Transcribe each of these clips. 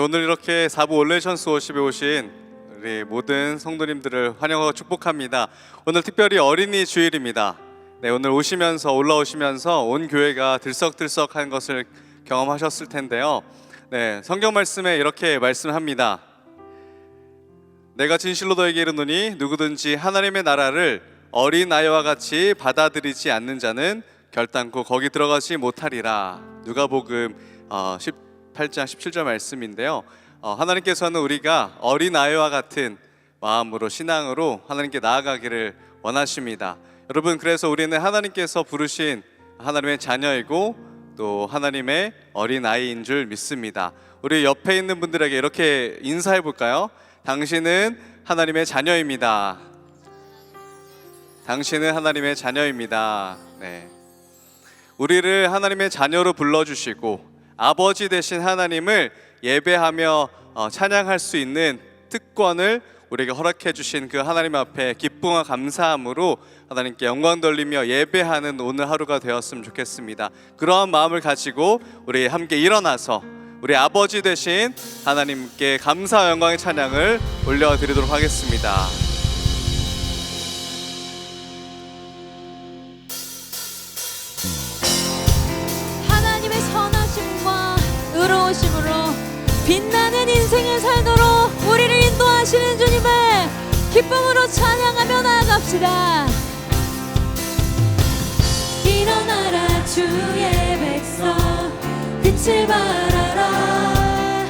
오늘 이렇게 4부 올레이션스 워십에 오신 우리 모든 성도님들을 환영하고 축복합니다. 오늘 특별히 어린이 주일입니다. 네, 오늘 올라오시면서 온 교회가 들썩들썩한 것을 경험하셨을 텐데요. 네, 성경 말씀에 이렇게 말씀합니다. 내가 진실로 너에게 이르노니 누구든지 하나님의 나라를 어린아이와 같이 받아들이지 않는 자는 결단코 거기 들어가지 못하리라. 누가복음 18장 17절 말씀인데요. 하나님께서는 우리가 어린아이와 같은 마음으로 신앙으로 하나님께 나아가기를 원하십니다. 여러분, 그래서 우리는 하나님께서 부르신 하나님의 자녀이고 또 하나님의 어린아이인 줄 믿습니다. 우리 옆에 있는 분들에게 이렇게 인사해 볼까요? 당신은 하나님의 자녀입니다. 당신은 하나님의 자녀입니다. 네. 우리를 하나님의 자녀로 불러주시고 아버지 되신 하나님을 예배하며 찬양할 수 있는 특권을 우리에게 허락해 주신 그 하나님 앞에 기쁨과 감사함으로 하나님께 영광 돌리며 예배하는 오늘 하루가 되었으면 좋겠습니다. 그러한 마음을 가지고 우리 함께 일어나서 우리 아버지 되신 하나님께 감사와 영광의 찬양을 올려드리도록 하겠습니다. 하나님의 선하심과 의로우심으로 빛나는 인생을 살도록 우리를 인도하시는 주님을 기쁨으로 찬양하며 나아갑시다. 일어나라 주의 백성 빛을 발하라.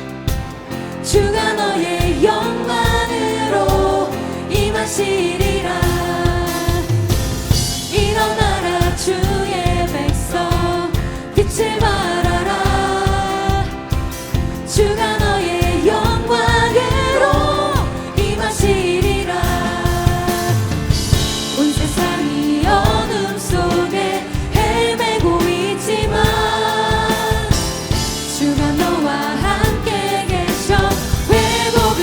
주가 너의 영광으로 임하시리라. 일어나라 주의 백성 빛을 발하라. 주가 너의 영광으로 임하시리라. 온 세상이 어둠 속에 헤매고 있지만 주가 너와 함께 계셔 회복하시리라.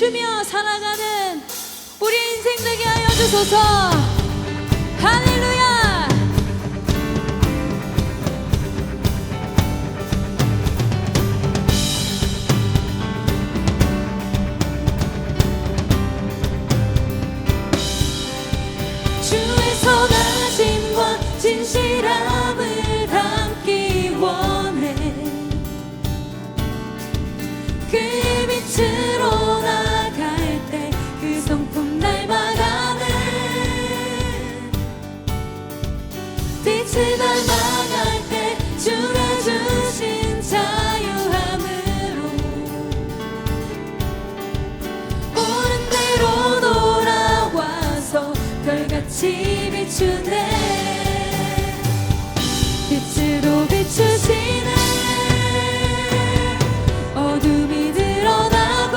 비추며 살아가는 우리 인생 되게 하여 주소서. 할렐루야. 주의 선하심과 진실함을 담기 원해. 그의 빛으로 나갈 때 그 성품 닮아가는, 빛을 닮아갈 때 주가 주신 자유함으로 옳은 대로 돌아와서 별같이 비추네. 빛으로 비추시네. 어둠이 드러나고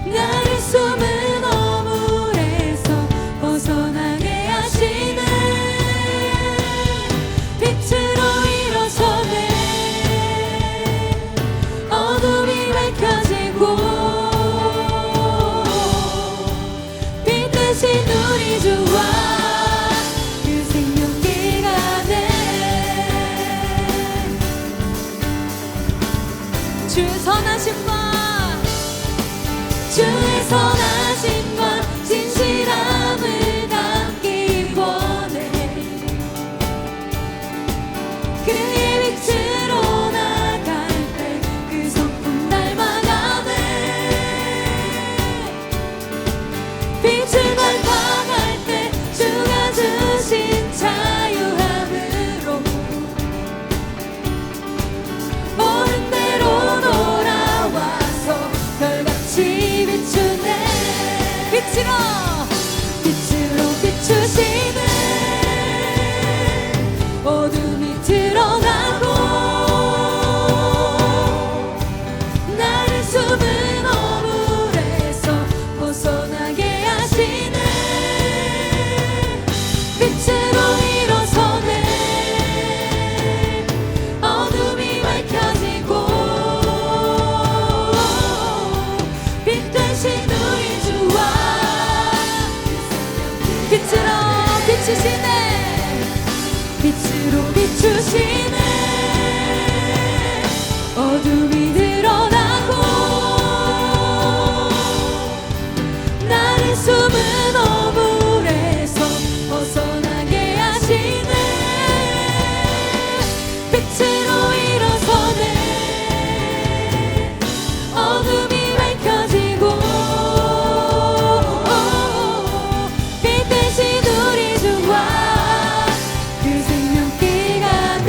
나를 숨은 어물에서 벗어나게 하시네. 빛으로 일어서네. 어둠이 밝혀지고 빛 대신 우리 주와 그 생명기가 돼. 주의 선하심과 진실함을 담기 원해. 그의 빛으로 나갈 때 그 성품 닮아가네. 빛을 닮아갈 때 주가 주신 자유함으로 옳은 대로 돌아와서 별같이 비추네. 빛으로 비추시네. 어둠이 드러나고 나를 숨은 어물에서 벗어나게 하시네. 빛으로 일어서네. 어둠이 밝혀지고 빛 대신 우리 주와 빛으로 비추시네. 빛으로 비추시네. 어둠이 드러나고 나를 숨은 어물에서 벗어나게 하시네. 빛으로 일어서네. 어둠이 밝혀지고 빛 대신 우리 주와 그 생명기가 돼.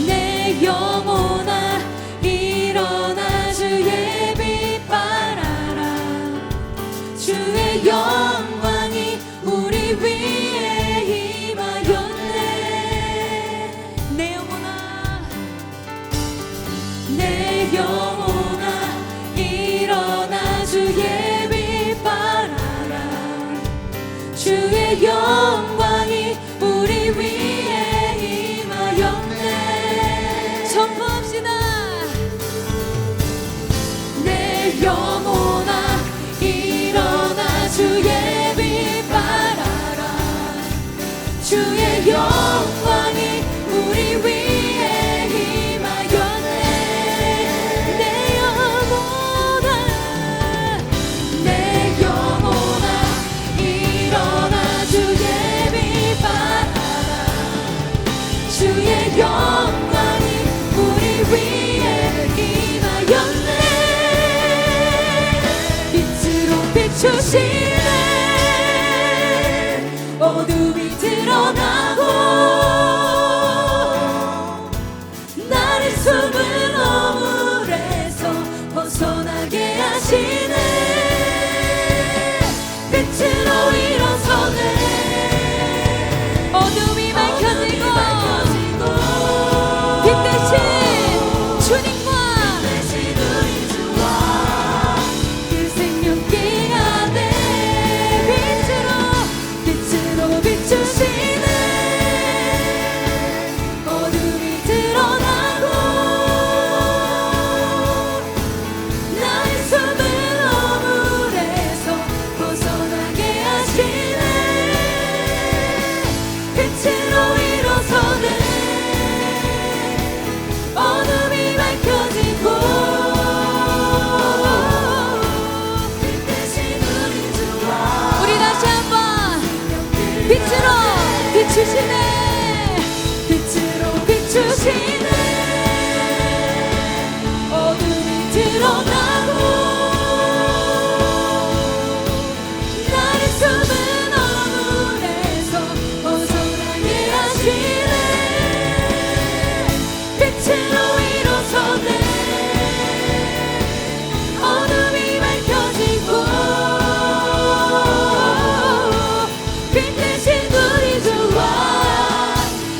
내 영혼아 일어나 주의 빛 발하라. 주의 영광이 우리 위에 임하였네. 내 영혼아 일어나 주의 빛 발하라. 주의 영광이 우리 위에 임하였네. 선포합시다. 주시네. 어둠이 드러나고 나를 숨은 어둠에서 벗어나게 하시네. 빛으로 일어서네. 어둠이 밝혀지고 빛 대신 우리 주와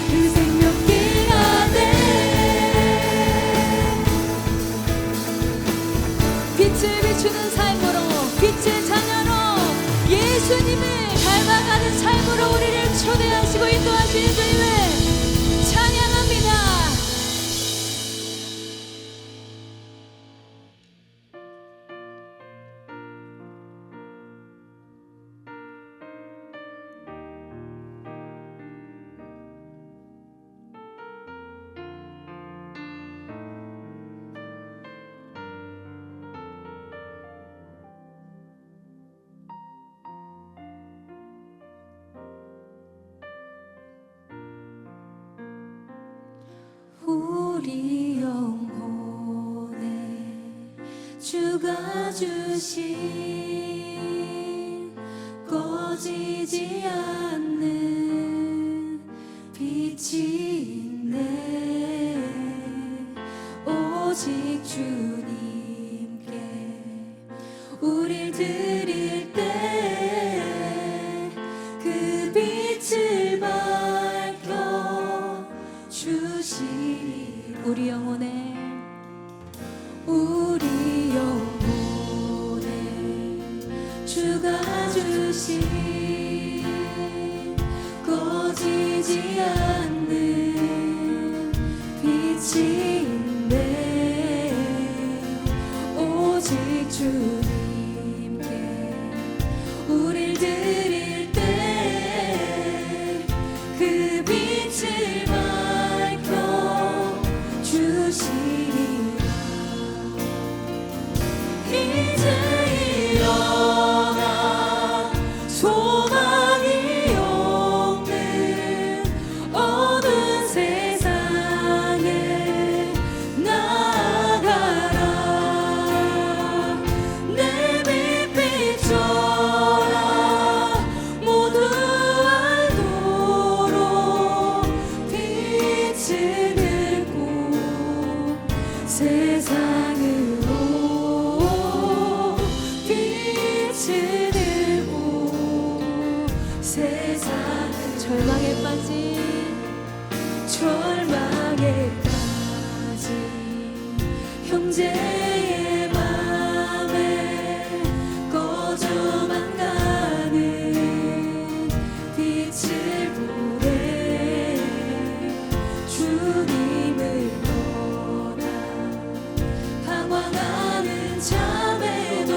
그 생명길 안에 빛을 비추는 삶으로, 빛의 자녀로, 예수님을 닮아가는 삶으로 우리를 초대하시고 인도하시는 주님을 찬양합니다. 우리 영혼에 주가 주신 꺼지지 않는 빛이 있네. 오직 주님께 우릴 드릴 때 그 빛을 밝혀 주시리. 우리 영혼에 주가 주신 꺼지지 않는 빛이 있네. 오직 주님께 우릴 드릴 때 그 빛을 밝혀 주시리라. 이제 일어나 소망이 없는 어두운 세상에 나아가라. 내 빛 비춰라. 모두 알도록 빛을 들고 세상으로 빛을 들고 세상을 절망에 빠진 형제의 맘에 꺼져만 가는 빛을 보내. 주님을 떠나 방황하는 자매도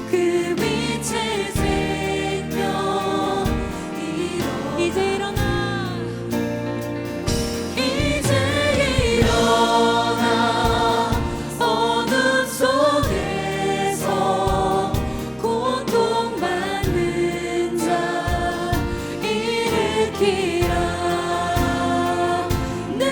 그 빛의 생명 이제 일어나. 이제 일어나 어둠 속에서 고통받는 자 일으키라. 내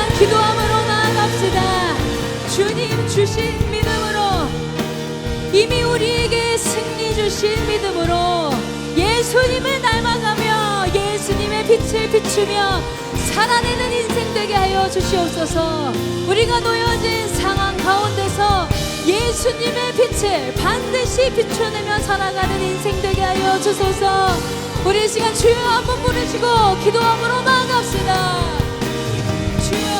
시간 기도함으로 나아갑시다. 주님 주신 믿음으로, 이미 우리에게 승리 주신 믿음으로 예수님을 닮아가며 예수님의 빛을 비추며 살아내는 인생 되게 하여 주시옵소서. 우리가 놓여진 상황 가운데서 예수님의 빛을 반드시 비춰내며 살아가는 인생 되게 하여 주소서. 우리 이 시간 주여 한번 부르시고 기도함으로 나아갑시다. 주여.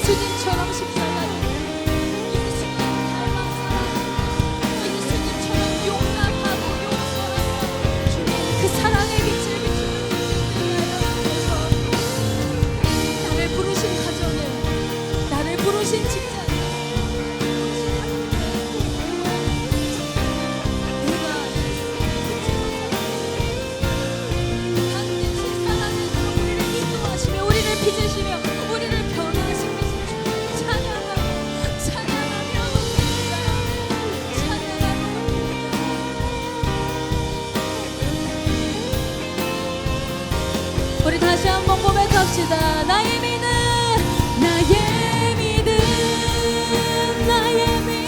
예수님처럼 십자가를, 예수님 닮아서, 예수님처럼 용납하고 용서하고 주님 그 사랑의 빛을 비추는 나를 부르신 가정에, 나를 부르신 직장에, 내가 반드시 살아내도록 우리를 인도하시며 우리를 빚으시며 우리를 변화하시며 우리 다시 한번 고백합시다. 나의 믿음, 나의 믿음, 나의 믿음.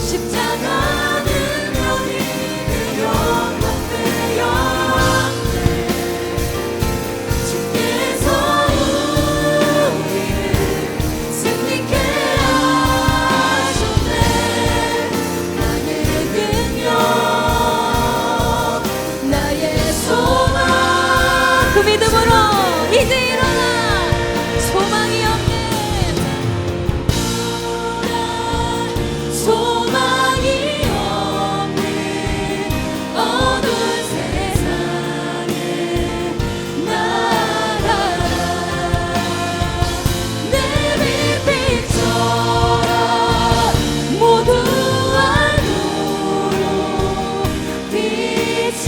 십자가는 너희를 영광되어 주께서 우리를 승리케 하셨네. 나의 능력, 그 믿음으로 이제 일어나. 소망이 없는, 소망이 없는 어두운 세상에 나아가라. 내 빛 비춰라. 모두와 너로 빛을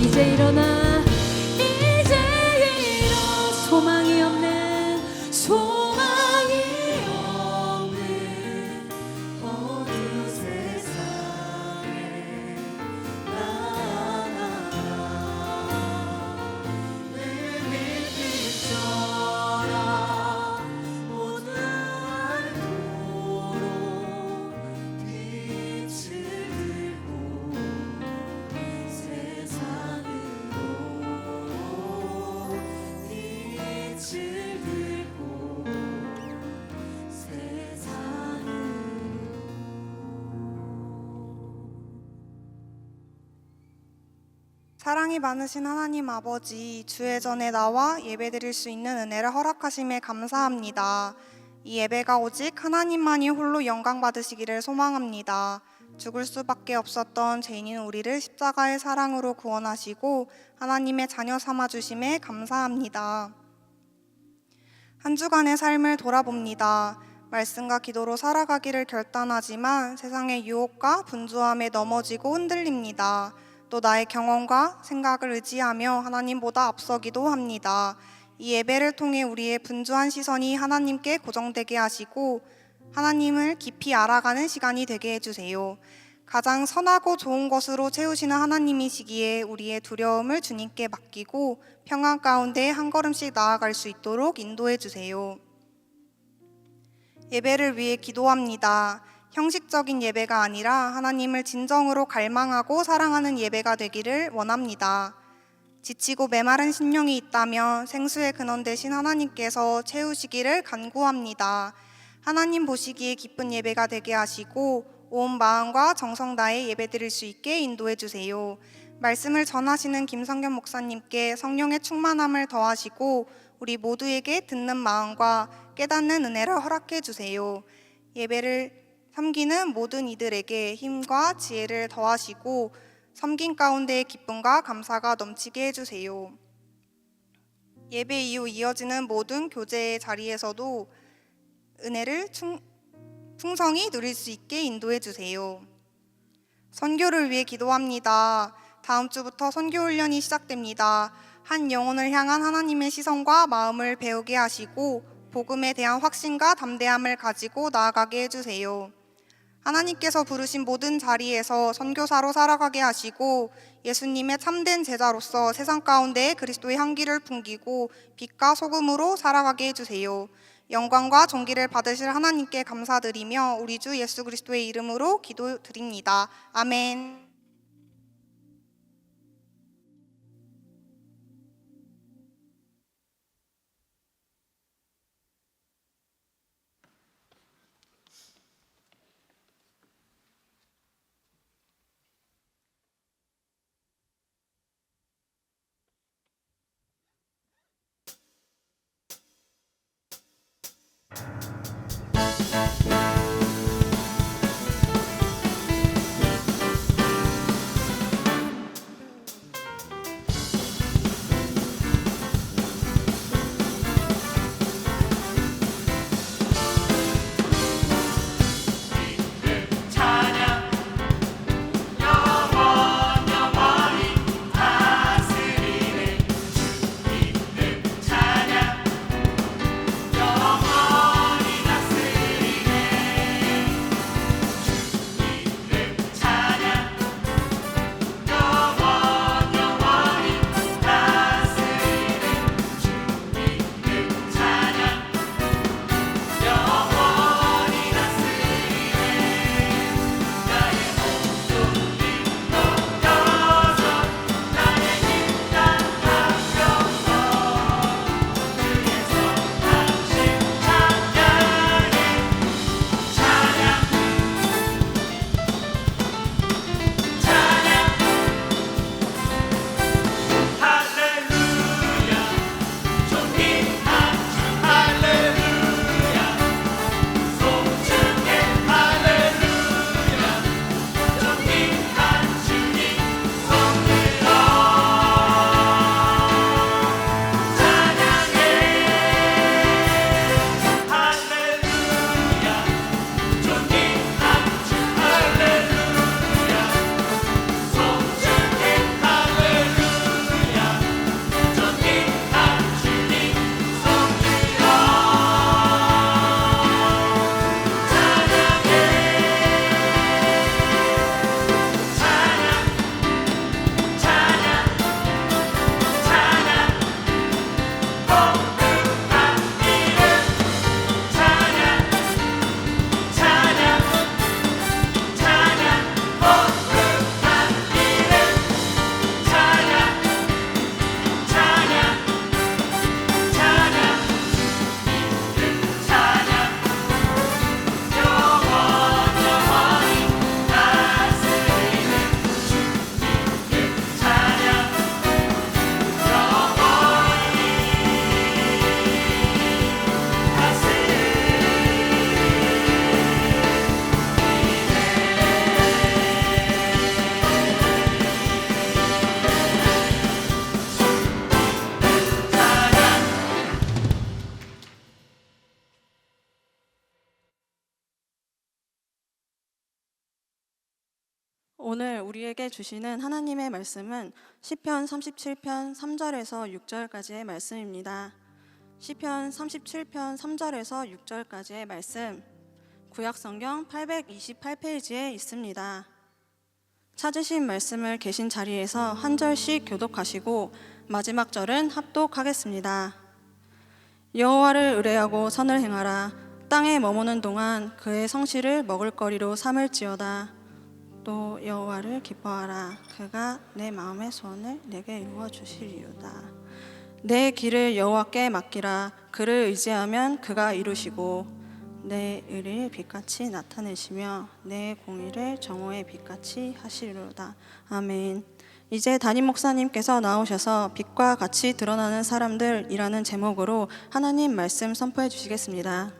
이제 일어나, 이제 일어나. 소망이 없는, 소망이 없는 어두운 세상에 나아가. 내 빛 비춰라. 모두와 너로 빛을 들고 사랑이 많으신 하나님 아버지, 주의 전에 나와 예배드릴 수 있는 은혜를 허락하심에 감사합니다. 이 예배가 오직 하나님만이 홀로 영광 받으시기를 소망합니다. 죽을 수밖에 없었던 죄인인 우리를 십자가의 사랑으로 구원하시고 하나님의 자녀 삼아 주심에 감사합니다. 한 주간의 삶을 돌아봅니다. 말씀과 기도로 살아가기를 결단하지만 세상의 유혹과 분주함에 넘어지고 흔들립니다. 또 나의 경험과 생각을 의지하며 하나님보다 앞서기도 합니다. 이 예배를 통해 우리의 분주한 시선이 하나님께 고정되게 하시고 하나님을 깊이 알아가는 시간이 되게 해주세요. 가장 선하고 좋은 것으로 채우시는 하나님이시기에 우리의 두려움을 주님께 맡기고 평안 가운데 한 걸음씩 나아갈 수 있도록 인도해 주세요. 예배를 위해 기도합니다. 형식적인 예배가 아니라 하나님을 진정으로 갈망하고 사랑하는 예배가 되기를 원합니다. 지치고 메마른 심령이 있다면 생수의 근원 되신 하나님께서 채우시기를 간구합니다. 하나님 보시기에 기쁜 예배가 되게 하시고 온 마음과 정성 다해 예배드릴 수 있게 인도해 주세요. 말씀을 전하시는 김성겸 목사님께 성령의 충만함을 더하시고 우리 모두에게 듣는 마음과 깨닫는 은혜를 허락해 주세요. 예배를 섬기는 모든 이들에게 힘과 지혜를 더하시고 섬긴 가운데의 기쁨과 감사가 넘치게 해주세요. 예배 이후 이어지는 모든 교제의 자리에서도 은혜를 풍성히 누릴 수 있게 인도해 주세요. 선교를 위해 기도합니다. 다음 주부터 선교 훈련이 시작됩니다. 한 영혼을 향한 하나님의 시선과 마음을 배우게 하시고 복음에 대한 확신과 담대함을 가지고 나아가게 해주세요. 하나님께서 부르신 모든 자리에서 선교사로 살아가게 하시고 예수님의 참된 제자로서 세상 가운데 그리스도의 향기를 풍기고 빛과 소금으로 살아가게 해주세요. 영광과 존귀를 받으실 하나님께 감사드리며 우리 주 예수 그리스도의 이름으로 기도드립니다. 아멘. 오늘 우리에게 주시는 하나님의 말씀은 시편 37편 3절에서 6절까지의 말씀입니다. 시편 37편 3절에서 6절까지의 말씀, 구약성경 828페이지에 있습니다. 찾으신 말씀을 계신 자리에서 한 절씩 교독하시고 마지막 절은 합독하겠습니다. 여호와를 의뢰하고 선을 행하라. 땅에 머무는 동안 그의 성실을 먹을거리로 삼을지어다. 또 여호와를 기뻐하라. 그가 내 마음의 소원을 내게 이루어 주시리로다. 내 길을 여호와께 맡기라. 그를 의지하면 그가 이루시고 내 의를 빛같이 나타내시며 내 공의를 정오의 빛같이 하시리로다. 아멘. 이제 담임 목사님께서 나오셔서 빛과 같이 드러나는 사람들이라는 제목으로 하나님 말씀 선포해 주시겠습니다.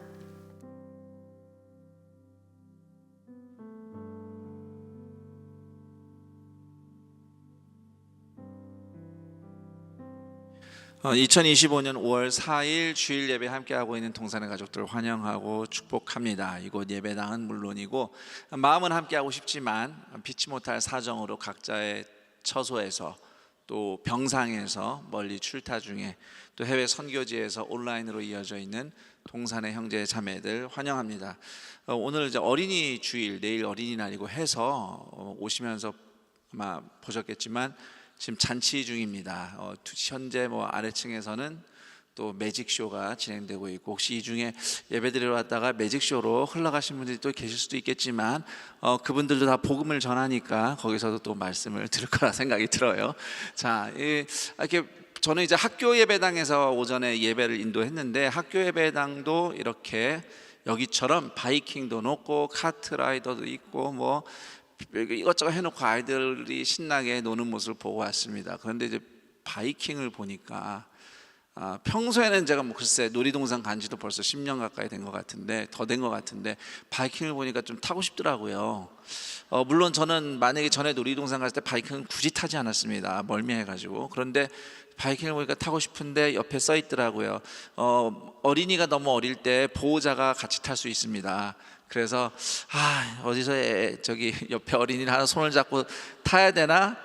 2025년 5월 4일 주일 예배 함께하고 있는 동산의 가족들을 환영하고 축복합니다. 이곳 예배당은 물론이고 마음은 함께하고 싶지만 피치 못할 사정으로 각자의 처소에서 또 병상에서 멀리 출타 중에 또 해외 선교지에서 온라인으로 이어져 있는 동산의 형제 자매들 환영합니다. 오늘 이제 어린이 주일, 내일 어린이날이고 해서 오시면서 아마 보셨겠지만 지금 잔치 중입니다. 현재 아래층에서는 또 매직쇼가 진행되고 있고, 혹시 이 중에 예배드리러 왔다가 매직쇼로 흘러가신 분들이 또 계실 수도 있겠지만 그분들도 다 복음을 전하니까 거기서도 또 말씀을 들을 거라 생각이 들어요. 자, 이렇게 저는 이제 학교 예배당에서 오전에 예배를 인도했는데, 학교 예배당도 이렇게 여기처럼 바이킹도 놓고 카트라이더도 있고 이것저것 해놓고 아이들이 신나게 노는 모습을 보고 왔습니다. 그런데 이제 바이킹을 보니까 평소에는 제가 글쎄 놀이동산 간 지도 벌써 10년 가까이 된 것 같은데, 더 된 것 같은데 바이킹을 보니까 좀 타고 싶더라고요. 물론 저는 만약에 전에 놀이동산 갔을 때 바이킹은 굳이 타지 않았습니다. 멀미해가지고. 그런데 바이킹을 보니까 타고 싶은데 옆에 써 있더라고요. 어린이가 너무 어릴 때 보호자가 같이 탈 수 있습니다. 그래서 어디서 저기 옆에 어린이를 하나 손을 잡고 타야 되나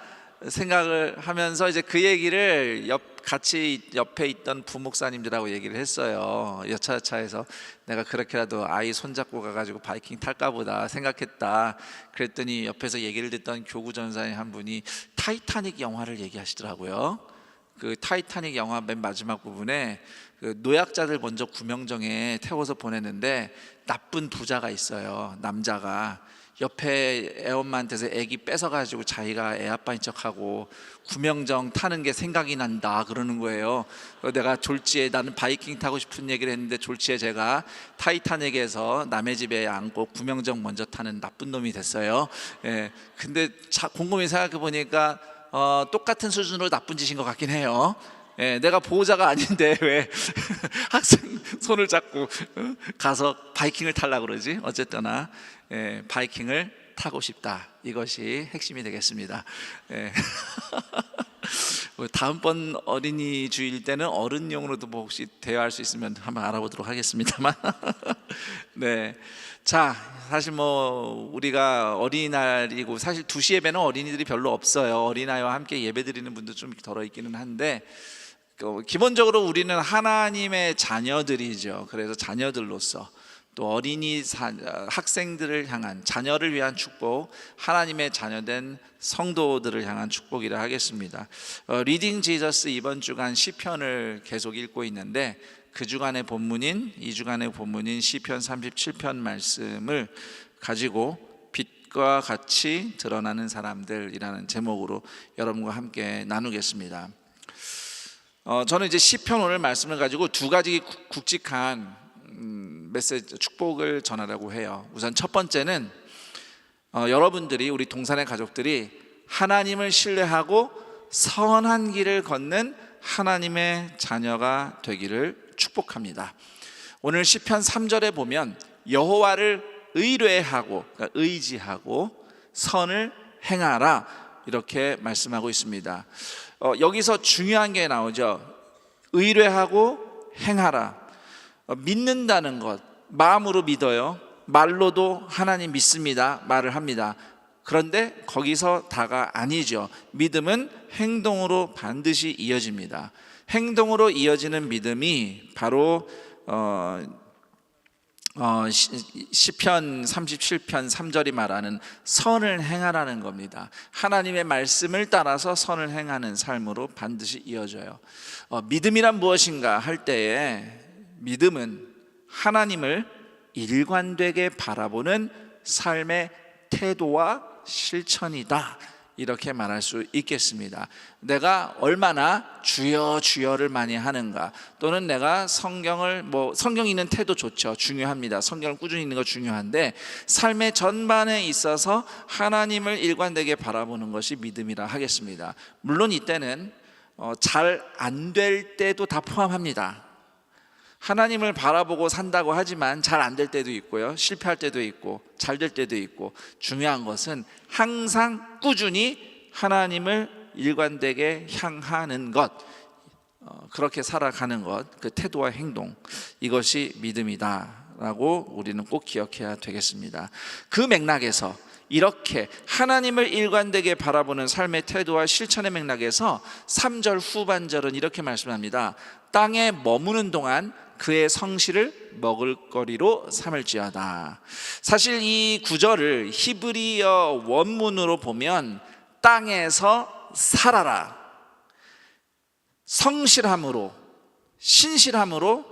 생각을 하면서 이제 그 얘기를 같이 옆에 있던 부목사님들하고 얘기를 했어요. 여차여차해서 내가 그렇게라도 아이 손잡고 가가지고 바이킹 탈까 보다 생각했다. 그랬더니 옆에서 얘기를 듣던 교구 전사님 한 분이 타이타닉 영화를 얘기하시더라고요. 그 타이타닉 영화 맨 마지막 부분에 그 노약자들 먼저 구명정에 태워서 보냈는데 나쁜 부자가 있어요. 남자가 옆에 애엄마한테서 애기 뺏어가지고 자기가 애아빠인 척하고 구명정 타는 게 생각이 난다 그러는 거예요. 내가 졸지에 나는 바이킹 타고 싶은 얘기를 했는데 졸지에 제가 타이타닉에서 남의 집에 앉고 구명정 먼저 타는 나쁜 놈이 됐어요. 근데 곰곰이 생각해 보니까 똑같은 수준으로 나쁜 짓인 것 같긴 해요. 내가 보호자가 아닌데 왜 학생 손을 잡고 가서 바이킹을 타려고 그러지? 어쨌거나 바이킹을 타고 싶다, 이것이 핵심이 되겠습니다. 다음번 어린이 주일 때는 어른용으로도 혹시 대화할 수 있으면 한번 알아보도록 하겠습니다만 네. 자, 사실 우리가 어린이날이고, 사실 2시 예배는 어린이들이 별로 없어요. 어린아이와 함께 예배드리는 분도 좀 덜어 있기는 한데, 기본적으로 우리는 하나님의 자녀들이죠. 그래서 자녀들로서 또 어린이 학생들을 향한, 자녀를 위한 축복, 하나님의 자녀된 성도들을 향한 축복이라 하겠습니다. 리딩 지저스 이번 주간 시편을 계속 읽고 있는데, 그 주간의 본문인, 이 주간의 본문인 시편 37편 말씀을 가지고 빛과 같이 드러나는 사람들이라는 제목으로 여러분과 함께 나누겠습니다. 저는 이제 시편 오늘 말씀을 가지고 두 가지 굵직한 메시지, 축복을 전하려고 해요. 우선 첫 번째는 여러분들이, 우리 동산의 가족들이 하나님을 신뢰하고 선한 길을 걷는 하나님의 자녀가 되기를 축복합니다. 오늘 시편 3절에 보면 여호와를 의뢰하고, 그러니까 의지하고 선을 행하라, 이렇게 말씀하고 있습니다. 여기서 중요한 게 나오죠. 의뢰하고 행하라. 믿는다는 것, 마음으로 믿어요. 말로도 하나님 믿습니다 말을 합니다. 그런데 거기서 다가 아니죠. 믿음은 행동으로 반드시 이어집니다. 행동으로 이어지는 믿음이 바로 시편 37편 3절이 말하는 선을 행하라는 겁니다. 하나님의 말씀을 따라서 선을 행하는 삶으로 반드시 이어져요. 믿음이란 무엇인가 할 때에 믿음은 하나님을 일관되게 바라보는 삶의 태도와 실천이다, 이렇게 말할 수 있겠습니다. 내가 얼마나 주여 주여를 많이 하는가, 또는 내가 성경 읽는 태도 좋죠, 중요합니다. 성경을 꾸준히 읽는 거 중요한데 삶의 전반에 있어서 하나님을 일관되게 바라보는 것이 믿음이라 하겠습니다. 물론 이때는 잘 안 될 때도 다 포함합니다. 하나님을 바라보고 산다고 하지만 잘 안 될 때도 있고요, 실패할 때도 있고 잘 될 때도 있고, 중요한 것은 항상 꾸준히 하나님을 일관되게 향하는 것, 그렇게 살아가는 것, 그 태도와 행동, 이것이 믿음이다라고 우리는 꼭 기억해야 되겠습니다. 그 맥락에서 이렇게 하나님을 일관되게 바라보는 삶의 태도와 실천의 맥락에서 3절 후반절은 이렇게 말씀합니다. 땅에 머무는 동안 그의 성실을 먹을거리로 삼을지어다. 사실 이 구절을 히브리어 원문으로 보면 땅에서 살아라, 성실함으로, 신실함으로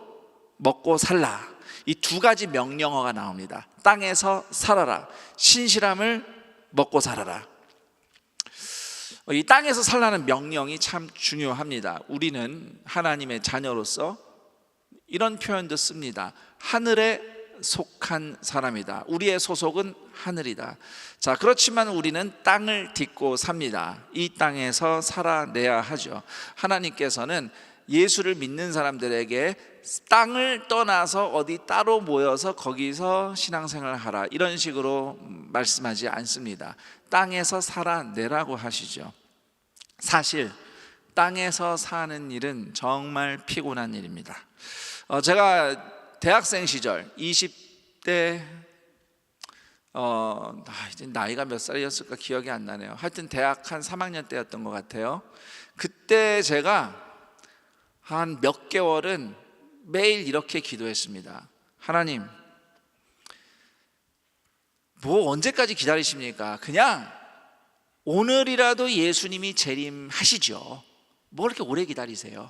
먹고 살라, 이 두 가지 명령어가 나옵니다. 땅에서 살아라, 신실함을 먹고 살아라. 이 땅에서 살라는 명령이 참 중요합니다. 우리는 하나님의 자녀로서 이런 표현도 씁니다. 하늘에 속한 사람이다. 우리의 소속은 하늘이다. 자, 그렇지만 우리는 땅을 딛고 삽니다. 이 땅에서 살아내야 하죠. 하나님께서는 예수를 믿는 사람들에게 땅을 떠나서 어디 따로 모여서 거기서 신앙생활을 하라, 이런 식으로 말씀하지 않습니다. 땅에서 살아내라고 하시죠. 사실 땅에서 사는 일은 정말 피곤한 일입니다. 제가 대학생 시절 20대 이제 나이가 몇 살이었을까 기억이 안 나네요. 하여튼 대학 한 3학년 때였던 것 같아요. 그때 제가 한 몇 개월은 매일 이렇게 기도했습니다. 하나님, 뭐 언제까지 기다리십니까? 그냥 오늘이라도 예수님이 재림하시죠. 뭐 이렇게 오래 기다리세요?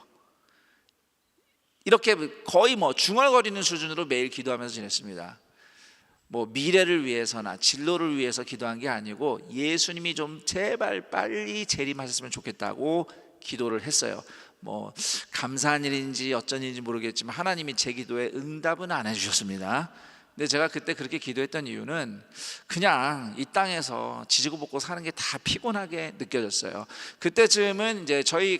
이렇게 거의 중얼거리는 수준으로 매일 기도하면서 지냈습니다. 미래를 위해서나 진로를 위해서 기도한 게 아니고 예수님이 좀 제발 빨리 재림하셨으면 좋겠다고 기도를 했어요. 감사한 일인지 어쩐 일인지 모르겠지만 하나님이 제 기도에 응답은 안 해주셨습니다. 근데 제가 그때 그렇게 기도했던 이유는 그냥 이 땅에서 지지고 볶고 사는 게 다 피곤하게 느껴졌어요. 그때쯤은 이제 저희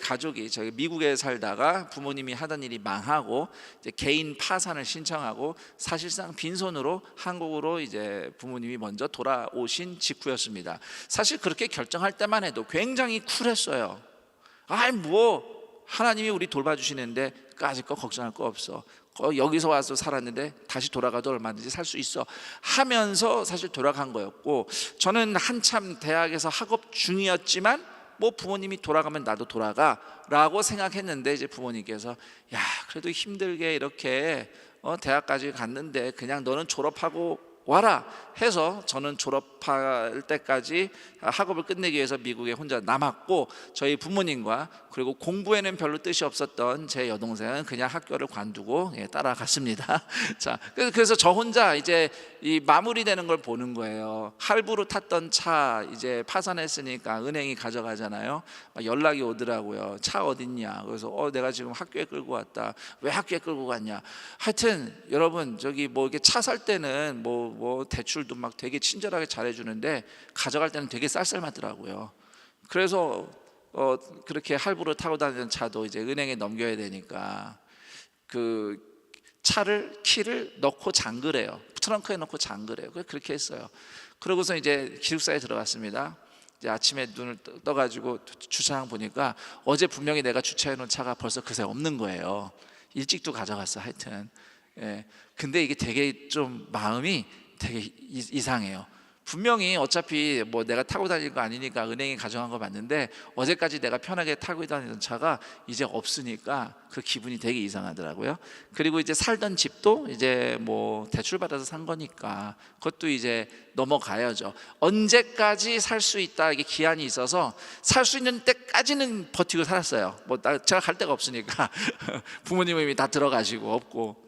미국에 살다가 부모님이 하던 일이 망하고 이제 개인 파산을 신청하고 사실상 빈손으로 한국으로 이제 부모님이 먼저 돌아오신 직후였습니다. 사실 그렇게 결정할 때만 해도 굉장히 쿨했어요. 하나님이 우리 돌봐주시는데 까짓 거 걱정할 거 없어. 여기서 와서 살았는데 다시 돌아가도 얼마든지 살 수 있어 하면서 사실 돌아간 거였고, 저는 한참 대학에서 학업 중이었지만 부모님이 돌아가면 나도 돌아가 라고 생각했는데, 이제 부모님께서 야, 그래도 힘들게 이렇게 대학까지 갔는데 그냥 너는 졸업하고 와라 해서 저는 졸업할 때까지 학업을 끝내기 위해서 미국에 혼자 남았고, 저희 부모님과 그리고 공부에는 별로 뜻이 없었던 제 여동생은 그냥 학교를 관두고 따라갔습니다. 자, 그래서 저 혼자 이제 이 마무리되는 걸 보는 거예요. 할부로 탔던 차 이제 파산했으니까 은행이 가져가잖아요. 연락이 오더라고요. 차 어딨냐? 그래서 내가 지금 학교에 끌고 왔다. 왜 학교에 끌고 갔냐? 하여튼 여러분, 저기 이렇게 차 살 때는 대출도 막 되게 친절하게 잘해주는데 가져갈 때는 되게 쌀쌀하더라고요. 그래서 그렇게 할부로 타고 다니는 차도 이제 은행에 넘겨야 되니까 그 키를 넣고 잠그래요. 트렁크에 넣고 잠그래요. 그렇게 했어요. 그러고서 이제 기숙사에 들어갔습니다. 이제 아침에 눈을 떠가지고 주차장 보니까 어제 분명히 내가 주차해 놓은 차가 벌써 그새 없는 거예요. 일찍도 가져갔어. 하여튼 근데 이게 되게 좀 마음이 되게 이상해요. 분명히 어차피 뭐 내가 타고 다닐 거 아니니까 은행에 가져간 거 맞는데 어제까지 내가 편하게 타고 다니던 차가 이제 없으니까 그 기분이 되게 이상하더라고요. 그리고 이제 살던 집도 이제 뭐 대출 받아서 산 거니까 그것도 이제 넘어가야죠. 언제까지 살 수 있다 이게 기한이 있어서 살 수 있는 때까지는 버티고 살았어요. 뭐 제가 갈 데가 없으니까 부모님은 이미 다 들어가시고 없고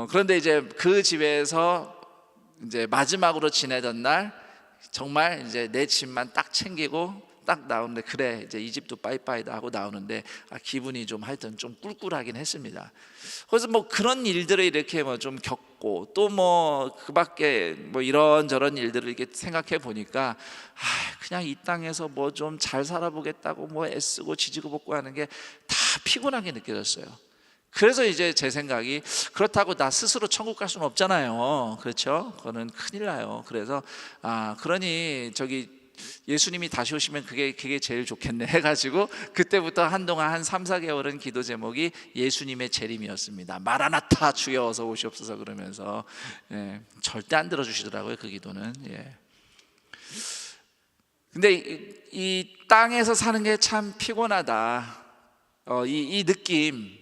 그런데 이제 그 집에서 이제 마지막으로 지내던 날 정말 이제 내 집만 딱 챙기고 딱 나오는데 그래 이제 이 집도 빠이빠이다 하고 나오는데 기분이 좀 하여튼 좀 꿀꿀하긴 했습니다. 그래서 뭐 그런 일들을 이렇게 뭐 좀 겪고 또 뭐 그밖에 뭐 이런저런 일들을 이렇게 생각해 보니까 그냥 이 땅에서 뭐 좀 잘 살아보겠다고 뭐 애쓰고 지지고 볶고 하는 게 다 피곤하게 느껴졌어요. 그래서 이제 제 생각이 그렇다고 나 스스로 천국 갈 수는 없잖아요. 그렇죠? 그거는 큰일 나요. 그래서 그러니 저기 예수님이 다시 오시면 그게 제일 좋겠네 해가지고 그때부터 한동안 한 3, 4개월은 기도 제목이 예수님의 재림이었습니다. 마라나타 주여 어서 오시옵소서 그러면서 절대 안 들어주시더라고요 그 기도는. 근데 이 땅에서 사는 게 참 피곤하다. 이 느낌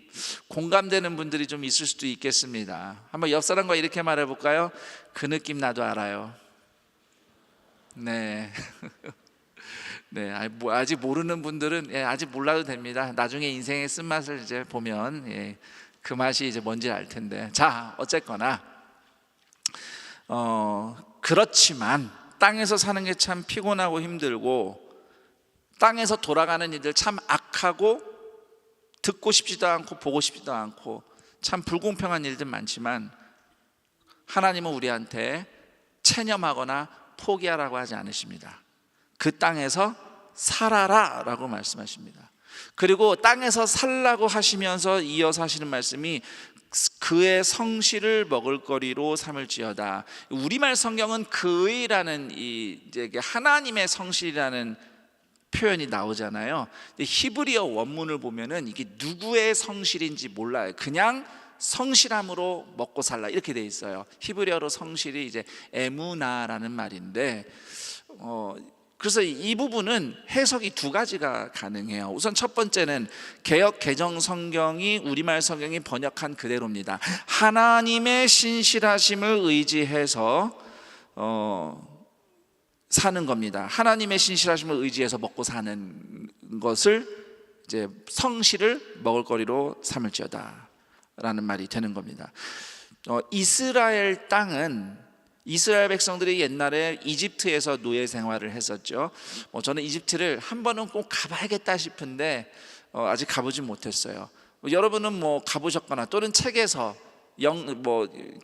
공감되는 분들이 좀 있을 수도 있겠습니다. 한번 옆 사람과 이렇게 말해 볼까요? 그 느낌 나도 알아요. 네. 네, 아직 모르는 분들은 아직 몰라도 됩니다. 나중에 인생의 쓴맛을 이제 보면 그 맛이 이제 뭔지 알 텐데. 자, 어쨌거나 그렇지만 땅에서 사는 게 참 피곤하고 힘들고 땅에서 돌아가는 일들 참 악하고 듣고 싶지도 않고 보고 싶지도 않고 참 불공평한 일들 많지만 하나님은 우리한테 체념하거나 포기하라고 하지 않으십니다. 그 땅에서 살아라 라고 말씀하십니다. 그리고 땅에서 살라고 하시면서 이어서 하시는 말씀이 그의 성실을 먹을거리로 삼을지어다. 우리말 성경은 그의라는 이제 하나님의 성실이라는 표현이 나오잖아요. 히브리어 원문을 보면은 이게 누구의 성실인지 몰라요. 그냥 성실함으로 먹고 살라 이렇게 돼 있어요. 히브리어로 성실이 이제 에무나라는 말인데 그래서 이 부분은 해석이 두 가지가 가능해요. 우선 첫 번째는 개역 개정 성경이 우리말 성경이 번역한 그대로입니다. 하나님의 신실하심을 의지해서 사는 겁니다. 하나님의 신실하심을 의지해서 먹고 사는 것을 이제 성실을 먹을거리로 삼을지어다 라는 말이 되는 겁니다. 이스라엘 땅은 이스라엘 백성들이 옛날에 이집트에서 노예 생활을 했었죠. 저는 이집트를 한 번은 꼭 가봐야겠다 싶은데 아직 가보진 못했어요. 여러분은 뭐 가보셨거나 또는 책에서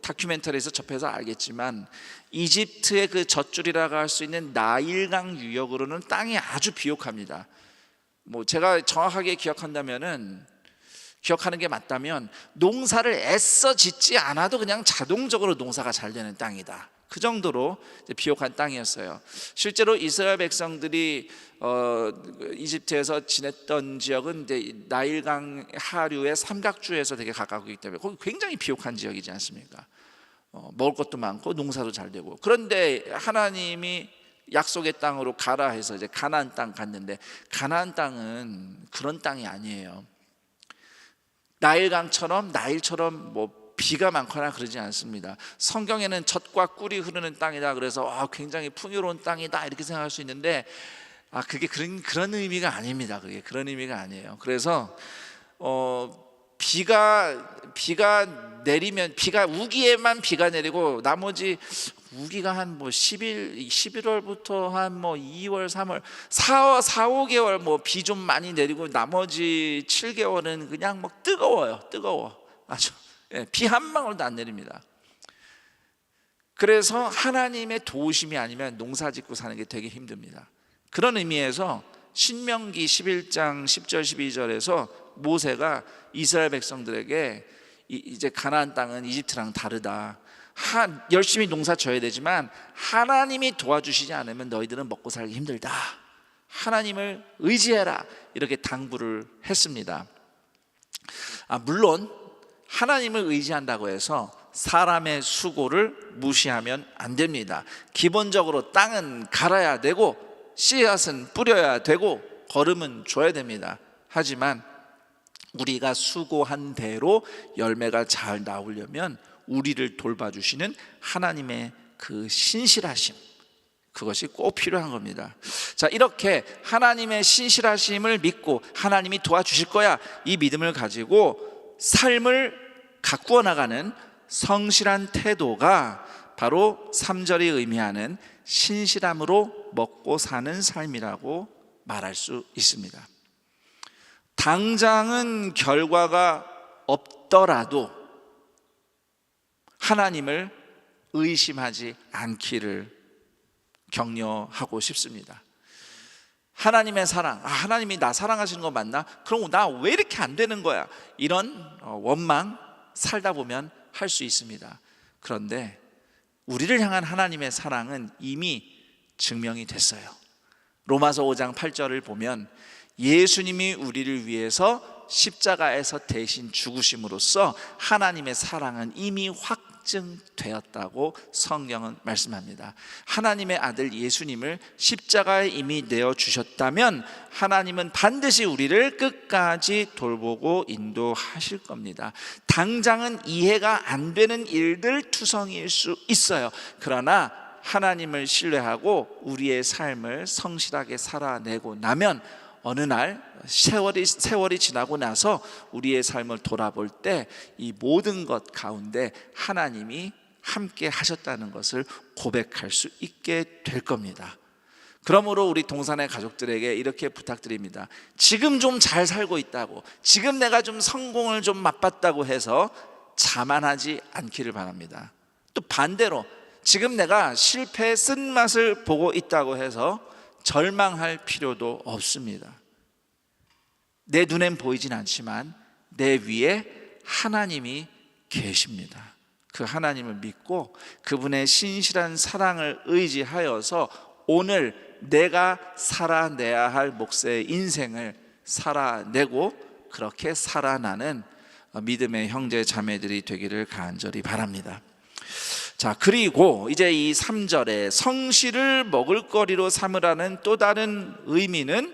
다큐멘터리에서 접해서 알겠지만 이집트의 그 젖줄이라고 할 수 있는 나일강 유역으로는 땅이 아주 비옥합니다. 제가 정확하게 기억하는 게 맞다면 농사를 애써 짓지 않아도 그냥 자동적으로 농사가 잘 되는 땅이다. 그 정도로 비옥한 땅이었어요. 실제로 이스라엘 백성들이 이집트에서 지냈던 지역은 이제 나일강 하류의 삼각주에서 되게 가깝기 때문에 거기 굉장히 비옥한 지역이지 않습니까? 먹을 것도 많고 농사도 잘 되고. 그런데 하나님이 약속의 땅으로 가라 해서 이제 가나안 땅 갔는데 가나안 땅은 그런 땅이 아니에요. 나일처럼 비가 많거나 그러지 않습니다. 성경에는 젖과 꿀이 흐르는 땅이다 그래서 굉장히 풍요로운 땅이다 이렇게 생각할 수 있는데 그게 그런 의미가 아닙니다. 그게 그런 의미가 아니에요. 그래서 비가 내리면 우기에만 비가 내리고 나머지 우기가 한 11월부터 한 2월, 3월, 4, 5개월 비 좀 많이 내리고 나머지 7개월은 그냥 뜨거워 아주 비 한 방울도 안 내립니다. 그래서 하나님의 도우심이 아니면 농사 짓고 사는 게 되게 힘듭니다. 그런 의미에서 신명기 11장 10절 12절에서 모세가 이스라엘 백성들에게 이제 가나안 땅은 이집트랑 다르다. 열심히 농사 져야 되지만 하나님이 도와주시지 않으면 너희들은 먹고 살기 힘들다. 하나님을 의지해라 이렇게 당부를 했습니다. 물론 하나님을 의지한다고 해서 사람의 수고를 무시하면 안 됩니다. 기본적으로 땅은 갈아야 되고 씨앗은 뿌려야 되고 거름은 줘야 됩니다. 하지만 우리가 수고한 대로 열매가 잘 나오려면 우리를 돌봐주시는 하나님의 그 신실하심, 그것이 꼭 필요한 겁니다. 자, 이렇게 하나님의 신실하심을 믿고 하나님이 도와주실 거야, 이 믿음을 가지고 삶을 가꾸어 나가는 성실한 태도가 바로 3절이 의미하는 신실함으로 먹고 사는 삶이라고 말할 수 있습니다. 당장은 결과가 없더라도 하나님을 의심하지 않기를 격려하고 싶습니다. 하나님의 사랑, 하나님이 나 사랑하시는 거 맞나? 그럼 나 왜 이렇게 안 되는 거야? 이런 원망 살다 보면 할 수 있습니다. 그런데 우리를 향한 하나님의 사랑은 이미 증명이 됐어요. 로마서 5장 8절을 보면 예수님이 우리를 위해서 십자가에서 대신 죽으심으로써 하나님의 사랑은 이미 확증되었다고 성경은 말씀합니다. 하나님의 아들 예수님을 십자가에 이미 내어주셨다면 하나님은 반드시 우리를 끝까지 돌보고 인도하실 겁니다. 당장은 이해가 안 되는 일들 투성이일 수 있어요. 그러나 하나님을 신뢰하고 우리의 삶을 성실하게 살아내고 나면 어느 날 세월이 지나고 나서 우리의 삶을 돌아볼 때 이 모든 것 가운데 하나님이 함께 하셨다는 것을 고백할 수 있게 될 겁니다. 그러므로 우리 동산의 가족들에게 이렇게 부탁드립니다. 지금 좀 잘 살고 있다고, 지금 내가 좀 성공을 좀 맛봤다고 해서 자만하지 않기를 바랍니다. 또 반대로 지금 내가 실패의 쓴맛을 보고 있다고 해서 절망할 필요도 없습니다. 내 눈엔 보이진 않지만 내 위에 하나님이 계십니다. 그 하나님을 믿고 그분의 신실한 사랑을 의지하여서 오늘 내가 살아내야 할 몫의 인생을 살아내고 그렇게 살아나는 믿음의 형제 자매들이 되기를 간절히 바랍니다. 자, 그리고 이제 이 3절에 성실을 먹을거리로 삼으라는 또 다른 의미는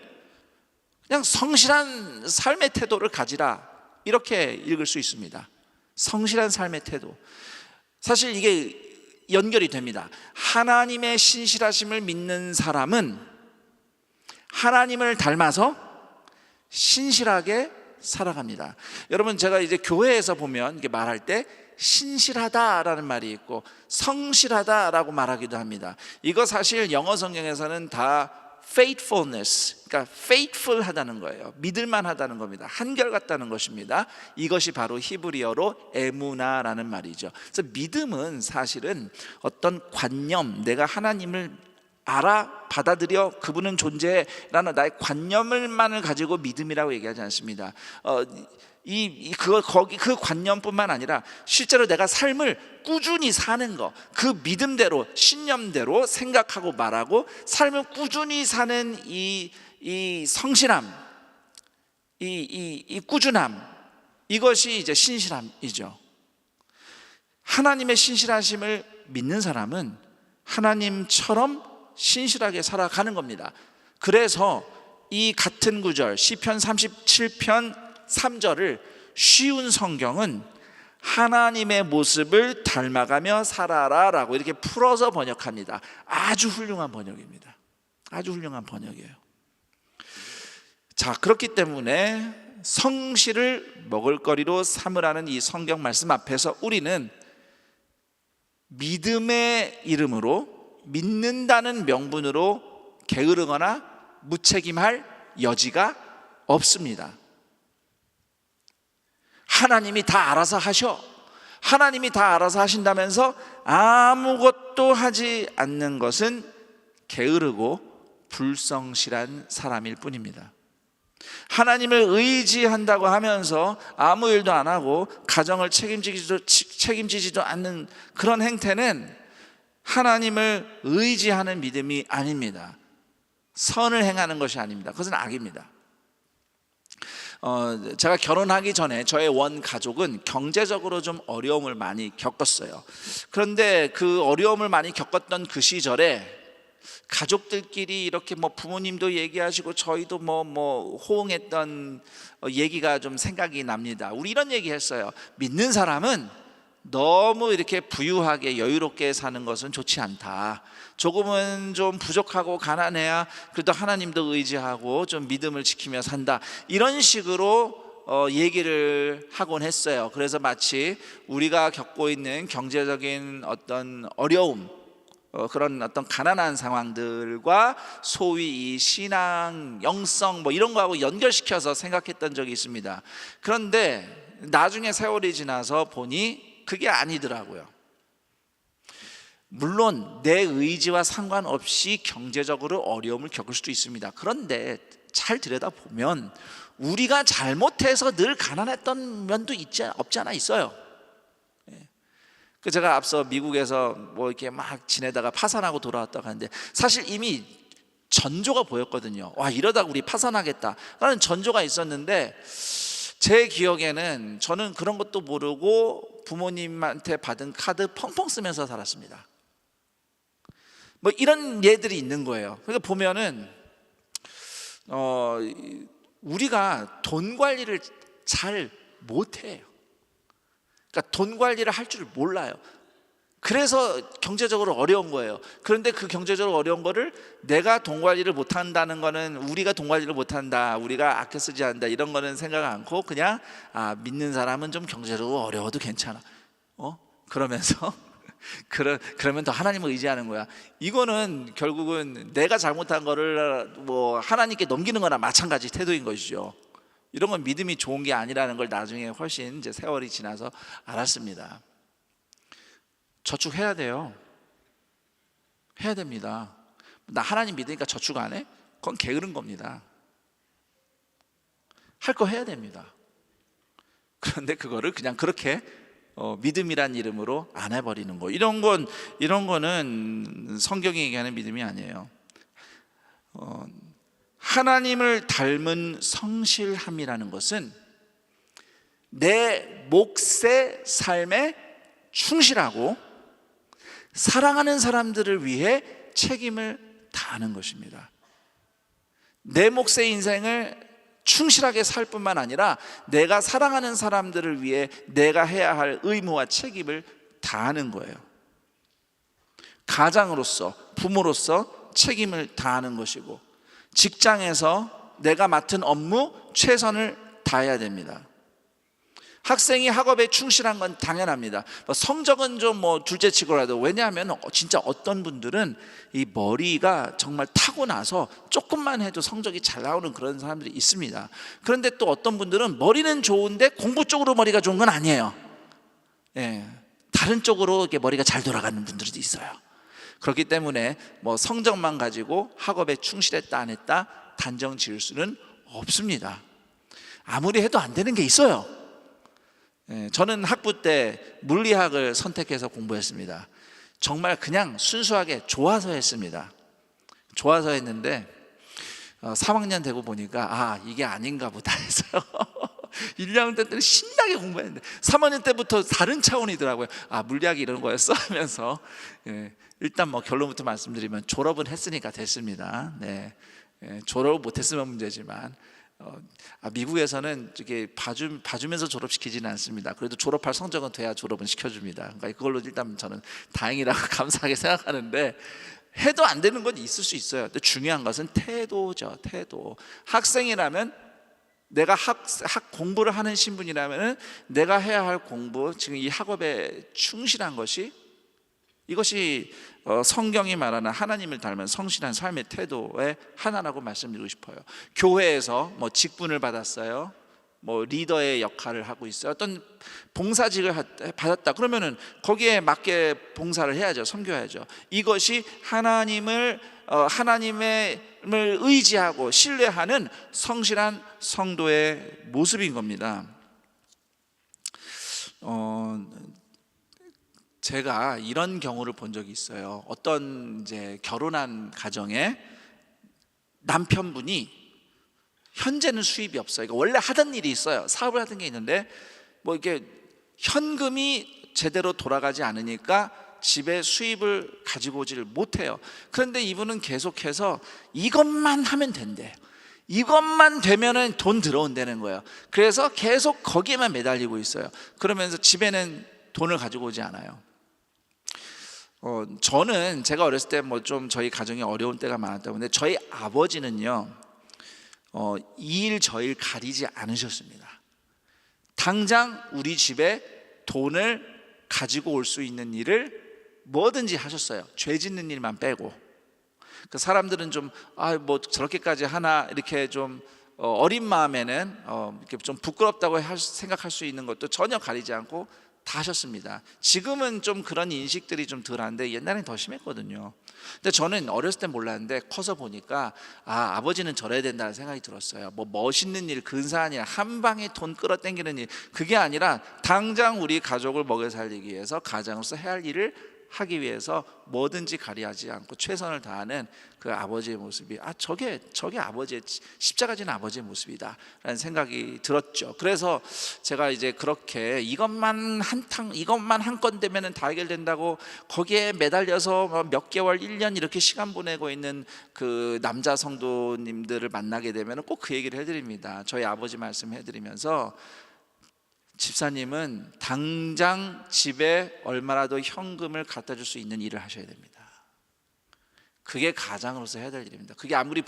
그냥 성실한 삶의 태도를 가지라, 이렇게 읽을 수 있습니다. 성실한 삶의 태도. 사실 이게 연결이 됩니다. 하나님의 신실하심을 믿는 사람은 하나님을 닮아서 신실하게 살아갑니다. 여러분, 제가 이제 교회에서 보면 이게 말할 때 신실하다라는 말이 있고 성실하다라고 말하기도 합니다. 이거 사실 영어 성경에서는 다 faithfulness, 그러니까 faithful 하다는 거예요. 믿을만 하다는 겁니다. 한결같다는 것입니다. 이것이 바로 히브리어로 에무나라는 말이죠. 그래서 믿음은 사실은 어떤 관념, 내가 하나님을 알아, 받아들여, 그분은 존재라는 나의 관념을만을 가지고 믿음이라고 얘기하지 않습니다. 그 관념뿐만 아니라 실제로 내가 삶을 꾸준히 사는 거, 그 믿음대로, 신념대로 생각하고 말하고 삶을 꾸준히 사는 이 성실함, 이 꾸준함, 이것이 이제 신실함이죠. 하나님의 신실하심을 믿는 사람은 하나님처럼 신실하게 살아가는 겁니다. 그래서 이 같은 구절 시편 37편 3절을 쉬운 성경은 하나님의 모습을 닮아가며 살아라 라고 이렇게 풀어서 번역합니다. 아주 훌륭한 번역입니다. 아주 훌륭한 번역이에요. 자, 그렇기 때문에 성실을 먹을거리로 삼으라는 이 성경 말씀 앞에서 우리는 믿음의 이름으로, 믿는다는 명분으로 게으르거나 무책임할 여지가 없습니다. 하나님이 다 알아서 하셔. 하나님이 다 알아서 하신다면서 아무것도 하지 않는 것은 게으르고 불성실한 사람일 뿐입니다. 하나님을 의지한다고 하면서 아무 일도 안 하고 가정을 책임지지도 않는 그런 행태는 하나님을 의지하는 믿음이 아닙니다. 선을 행하는 것이 아닙니다. 그것은 악입니다. 제가 결혼하기 전에 저의 원 가족은 경제적으로 좀 어려움을 많이 겪었어요. 그런데 그 어려움을 많이 겪었던 그 시절에 가족들끼리 이렇게 뭐 부모님도 얘기하시고 저희도 뭐 호응했던 얘기가 좀 생각이 납니다. 우리 이런 얘기했어요. 믿는 사람은 너무 이렇게 부유하게 여유롭게 사는 것은 좋지 않다. 조금은 좀 부족하고 가난해야 그래도 하나님도 의지하고 좀 믿음을 지키며 산다. 이런 식으로 얘기를 하곤 했어요. 그래서 마치 우리가 겪고 있는 경제적인 어떤 어려움, 그런 어떤 가난한 상황들과 소위 이 신앙, 영성 뭐 이런 거하고 연결시켜서 생각했던 적이 있습니다. 그런데 나중에 세월이 지나서 보니 그게 아니더라고요. 물론 내 의지와 상관없이 경제적으로 어려움을 겪을 수도 있습니다. 그런데 잘 들여다보면 우리가 잘못해서 늘 가난했던 면도 없지 않아 있어요. 그 제가 앞서 미국에서 뭐 이렇게 막 지내다가 파산하고 돌아왔다고 하는데 사실 이미 전조가 보였거든요. 와, 이러다가 우리 파산하겠다라는 전조가 있었는데 제 기억에는 저는 그런 것도 모르고 부모님한테 받은 카드 펑펑 쓰면서 살았습니다. 뭐 이런 예들이 있는 거예요. 그러니까 보면은 우리가 돈 관리를 잘 못해요. 그러니까 돈 관리를 할 줄 몰라요. 그래서 경제적으로 어려운 거예요. 그런데 그 경제적으로 어려운 거를 내가 돈 관리를 못한다는 거는 우리가 돈 관리를 못한다, 우리가 아껴 쓰지 않는다 이런 거는 생각 않고 그냥 믿는 사람은 좀 경제적으로 어려워도 괜찮아. 그러면서 그러면 더 하나님을 의지하는 거야. 이거는 결국은 내가 잘못한 거를 뭐 하나님께 넘기는 거나 마찬가지 태도인 것이죠. 이런 건 믿음이 좋은 게 아니라는 걸 나중에 훨씬 이제 세월이 지나서 알았습니다. 저축해야 돼요. 해야 됩니다. 나 하나님 믿으니까 저축 안 해? 그건 게으른 겁니다. 할 거 해야 됩니다. 그런데 그거를 그냥 그렇게 믿음이란 이름으로 안 해버리는 거, 이런 거는 성경이 얘기하는 믿음이 아니에요. 하나님을 닮은 성실함이라는 것은 내 몫의 삶에 충실하고 사랑하는 사람들을 위해 책임을 다하는 것입니다. 내 몫의 인생을 충실하게 살 뿐만 아니라 내가 사랑하는 사람들을 위해 내가 해야 할 의무와 책임을 다하는 거예요. 가장으로서, 부모로서 책임을 다하는 것이고, 직장에서 내가 맡은 업무 최선을 다해야 됩니다. 학생이 학업에 충실한 건 당연합니다. 성적은 좀 뭐 둘째치고라도, 왜냐하면 진짜 어떤 분들은 이 머리가 정말 타고나서 조금만 해도 성적이 잘 나오는 그런 사람들이 있습니다. 그런데 또 어떤 분들은 머리는 좋은데 공부 쪽으로 머리가 좋은 건 아니에요. 다른 쪽으로 이렇게 머리가 잘 돌아가는 분들도 있어요. 그렇기 때문에 뭐 성적만 가지고 학업에 충실했다 안 했다 단정 지을 수는 없습니다. 아무리 해도 안 되는 게 있어요. 저는 학부 때 물리학을 선택해서 공부했습니다. 정말 그냥 순수하게 좋아서 했습니다. 좋아서 했는데 3학년 되고 보니까 이게 아닌가 보다 해서요. 1, 2학년 때는 신나게 공부했는데 3학년 때부터 다른 차원이더라고요. 물리학이 이런 거였어 하면서 일단 뭐 결론부터 말씀드리면 졸업은 했으니까 됐습니다. 졸업을 못했으면 문제지만 미국에서는 이렇게 봐주면서 졸업시키지는 않습니다. 그래도 졸업할 성적은 돼야 졸업은 시켜줍니다. 그러니까 그걸로 일단 저는 다행이라고 감사하게 생각하는데, 해도 안 되는 건 있을 수 있어요. 근데 중요한 것은 태도죠. 태도. 학생이라면, 내가 공부를 하는 신분이라면 내가 해야 할 공부, 지금 이 학업에 충실한 것이, 이것이 성경이 말하는 하나님을 닮은 성실한 삶의 태도의 하나라고 말씀드리고 싶어요. 교회에서 뭐 직분을 받았어요. 뭐 리더의 역할을 하고 있어요. 어떤 봉사직을 받았다. 그러면은 거기에 맞게 봉사를 해야죠. 섬겨야죠. 이것이 하나님을 의지하고 신뢰하는 성실한 성도의 모습인 겁니다. 제가 이런 경우를 본 적이 있어요. 어떤 이제 결혼한 가정에 남편분이 현재는 수입이 없어요. 그러니까 원래 하던 일이 있어요. 사업을 하던 게 있는데 뭐 이게 현금이 제대로 돌아가지 않으니까 집에 수입을 가지고 오지를 못해요. 그런데 이분은 계속해서 이것만 하면 된대. 이것만 되면은 돈 들어온다는 거예요. 그래서 계속 거기에만 매달리고 있어요. 그러면서 집에는 돈을 가지고 오지 않아요. 저는 제가 어렸을 때 뭐 좀 저희 가정이 어려운 때가 많았다 보는데 저희 아버지는요, 이 일 저 일 가리지 않으셨습니다. 당장 우리 집에 돈을 가지고 올 수 있는 일을 뭐든지 하셨어요. 죄 짓는 일만 빼고. 그 사람들은 좀 뭐 저렇게까지 하나 이렇게 좀 어린 마음에는 이렇게 좀 부끄럽다고 생각할 수 있는 것도 전혀 가리지 않고 다 하셨습니다. 지금은 좀 그런 인식들이 좀 덜한데 옛날엔 더 심했거든요. 근데 저는 어렸을 땐 몰랐는데 커서 보니까 아버지는 저래야 된다는 생각이 들었어요. 뭐 멋있는 일, 근사한 일, 한 방에 돈 끌어당기는 일, 그게 아니라 당장 우리 가족을 먹여 살리기 위해서 가장으로서 해야 할 일을 하기 위해서 뭐든지 가리하지 않고 최선을 다하는 그 아버지의 모습이 저게 아버지의 십자가 지는 아버지의 모습이다 라는 생각이 들었죠. 그래서 제가 이제 그렇게 이것만 한 건 되면은 다 해결된다고 거기에 매달려서 몇 개월, 1년 이렇게 시간 보내고 있는 그 남자 성도님들을 만나게 되면 꼭 그 얘기를 해드립니다. 저희 아버지 말씀 해드리면서 집사님은 당장 집에 얼마라도 현금을 갖다 줄 수 있는 일을 하셔야 됩니다. 그게 가장으로서 해야 될 일입니다. 그게 아무리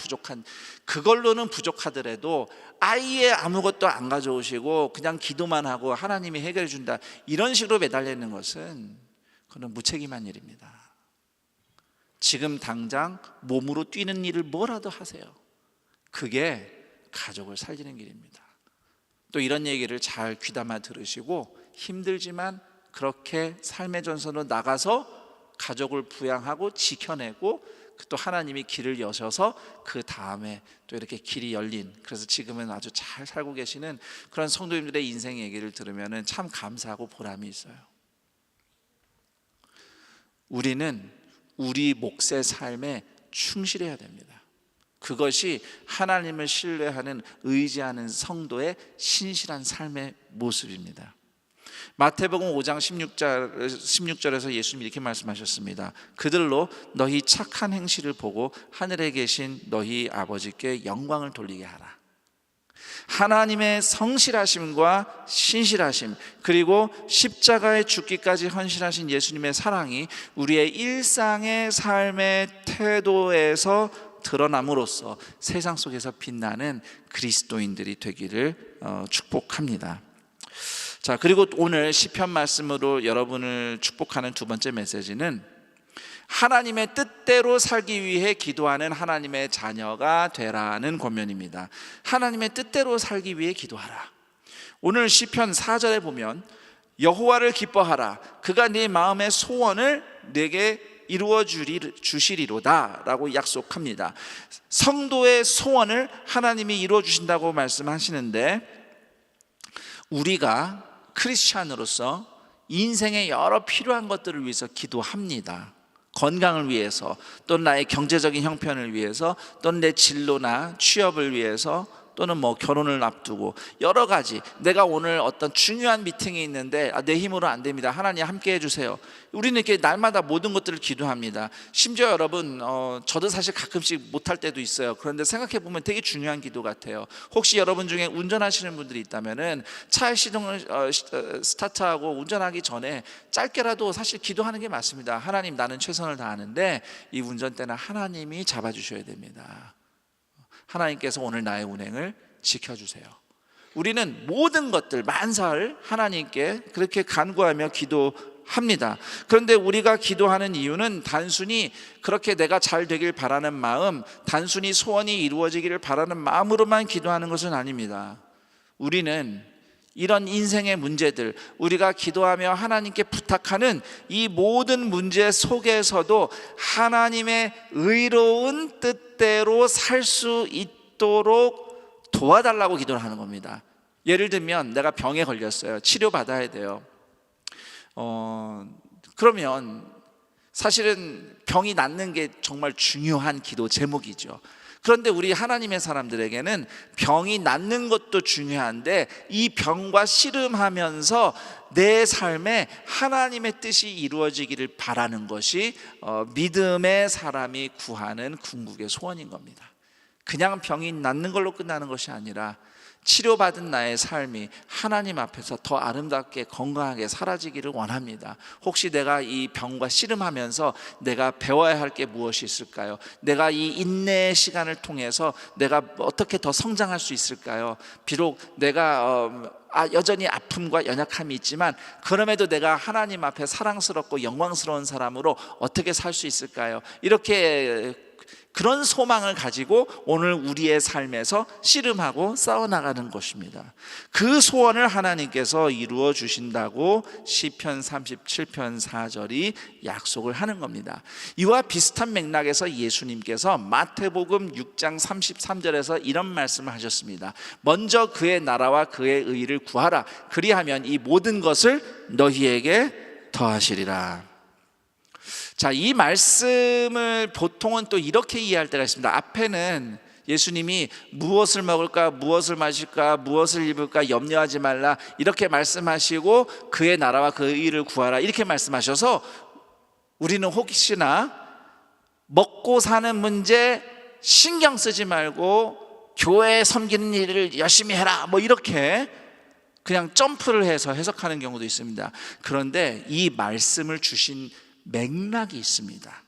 그걸로는 부족하더라도 아예 아무것도 안 가져오시고 그냥 기도만 하고 하나님이 해결해 준다, 이런 식으로 매달려 있는 것은 그건 무책임한 일입니다. 지금 당장 몸으로 뛰는 일을 뭐라도 하세요. 그게 가족을 살리는 길입니다. 또 이런 얘기를 잘 귀담아 들으시고 힘들지만 그렇게 삶의 전선으로 나가서 가족을 부양하고 지켜내고 또 하나님이 길을 여셔서 그 다음에 또 이렇게 길이 열린, 그래서 지금은 아주 잘 살고 계시는 그런 성도님들의 인생 얘기를 들으면 참 감사하고 보람이 있어요. 우리는 우리 몫의 삶에 충실해야 됩니다. 그것이 하나님을 신뢰하는, 의지하는 성도의 신실한 삶의 모습입니다. 마태복음 5장 16절에서 예수님이 이렇게 말씀하셨습니다. 그들로 너희 착한 행실을 보고 하늘에 계신 너희 아버지께 영광을 돌리게 하라. 하나님의 성실하심과 신실하심, 그리고 십자가에 죽기까지 헌신하신 예수님의 사랑이 우리의 일상의 삶의 태도에서 드러남으로써 세상 속에서 빛나는 그리스도인들이 되기를 축복합니다. 자, 그리고 오늘 시편 말씀으로 여러분을 축복하는 두 번째 메시지는 하나님의 뜻대로 살기 위해 기도하는 하나님의 자녀가 되라는 권면입니다. 하나님의 뜻대로 살기 위해 기도하라. 오늘 시편 4절에 보면 여호와를 기뻐하라. 그가 네 마음의 소원을 내게 이루어 주시리로다 라고 약속합니다. 성도의 소원을 하나님이 이루어 주신다고 말씀하시는데, 우리가 크리스찬으로서 인생의 여러 필요한 것들을 위해서 기도합니다. 건강을 위해서, 또는 나의 경제적인 형편을 위해서, 또는 내 진로나 취업을 위해서, 또는 뭐 결혼을 앞두고 여러 가지, 내가 오늘 어떤 중요한 미팅이 있는데 내 힘으로 안 됩니다, 하나님 함께 해주세요. 우리는 이렇게 날마다 모든 것들을 기도합니다. 심지어 여러분, 저도 사실 가끔씩 못할 때도 있어요. 그런데 생각해 보면 되게 중요한 기도 같아요. 혹시 여러분 중에 운전하시는 분들이 있다면은 차의 시동을 스타트하고 운전하기 전에 짧게라도 사실 기도하는 게 맞습니다. 하나님, 나는 최선을 다하는데 이 운전대는 하나님이 잡아주셔야 됩니다. 하나님께서 오늘 나의 운행을 지켜주세요. 우리는 모든 것들 만사를 하나님께 그렇게 간구하며 기도합니다. 그런데 우리가 기도하는 이유는 단순히 그렇게 내가 잘 되길 바라는 마음, 단순히 소원이 이루어지기를 바라는 마음으로만 기도하는 것은 아닙니다. 우리는 이런 인생의 문제들, 우리가 기도하며 하나님께 부탁하는 이 모든 문제 속에서도 하나님의 의로운 뜻대로 살 수 있도록 도와달라고 기도를 하는 겁니다. 예를 들면 내가 병에 걸렸어요. 치료받아야 돼요. 그러면 사실은 병이 낫는 게 정말 중요한 기도 제목이죠. 그런데 우리 하나님의 사람들에게는 병이 낫는 것도 중요한데 이 병과 씨름하면서 내 삶에 하나님의 뜻이 이루어지기를 바라는 것이 믿음의 사람이 구하는 궁극의 소원인 겁니다. 그냥 병이 낫는 걸로 끝나는 것이 아니라 치료받은 나의 삶이 하나님 앞에서 더 아름답게 건강하게 사라지기를 원합니다. 혹시 내가 이 병과 씨름하면서 내가 배워야 할 게 무엇이 있을까요? 내가 이 인내의 시간을 통해서 내가 어떻게 더 성장할 수 있을까요? 비록 내가 여전히 아픔과 연약함이 있지만 그럼에도 내가 하나님 앞에 사랑스럽고 영광스러운 사람으로 어떻게 살 수 있을까요? 이렇게 그런 소망을 가지고 오늘 우리의 삶에서 씨름하고 싸워나가는 것입니다. 그 소원을 하나님께서 이루어 주신다고 시편 37편 4절이 약속을 하는 겁니다. 이와 비슷한 맥락에서 예수님께서 마태복음 6장 33절에서 이런 말씀을 하셨습니다. 먼저 그의 나라와 그의 의를 구하라. 그리하면 이 모든 것을 너희에게 더하시리라. 자, 이 말씀을 보통은 또 이렇게 이해할 때가 있습니다. 앞에는 예수님이 무엇을 먹을까, 무엇을 마실까, 무엇을 입을까 염려하지 말라 이렇게 말씀하시고 그의 나라와 그의 의를 구하라 이렇게 말씀하셔서 우리는 혹시나 먹고 사는 문제 신경 쓰지 말고 교회 섬기는 일을 열심히 해라 뭐 이렇게 그냥 점프를 해서 해석하는 경우도 있습니다. 그런데 이 말씀을 주신 맥락이 있습니다.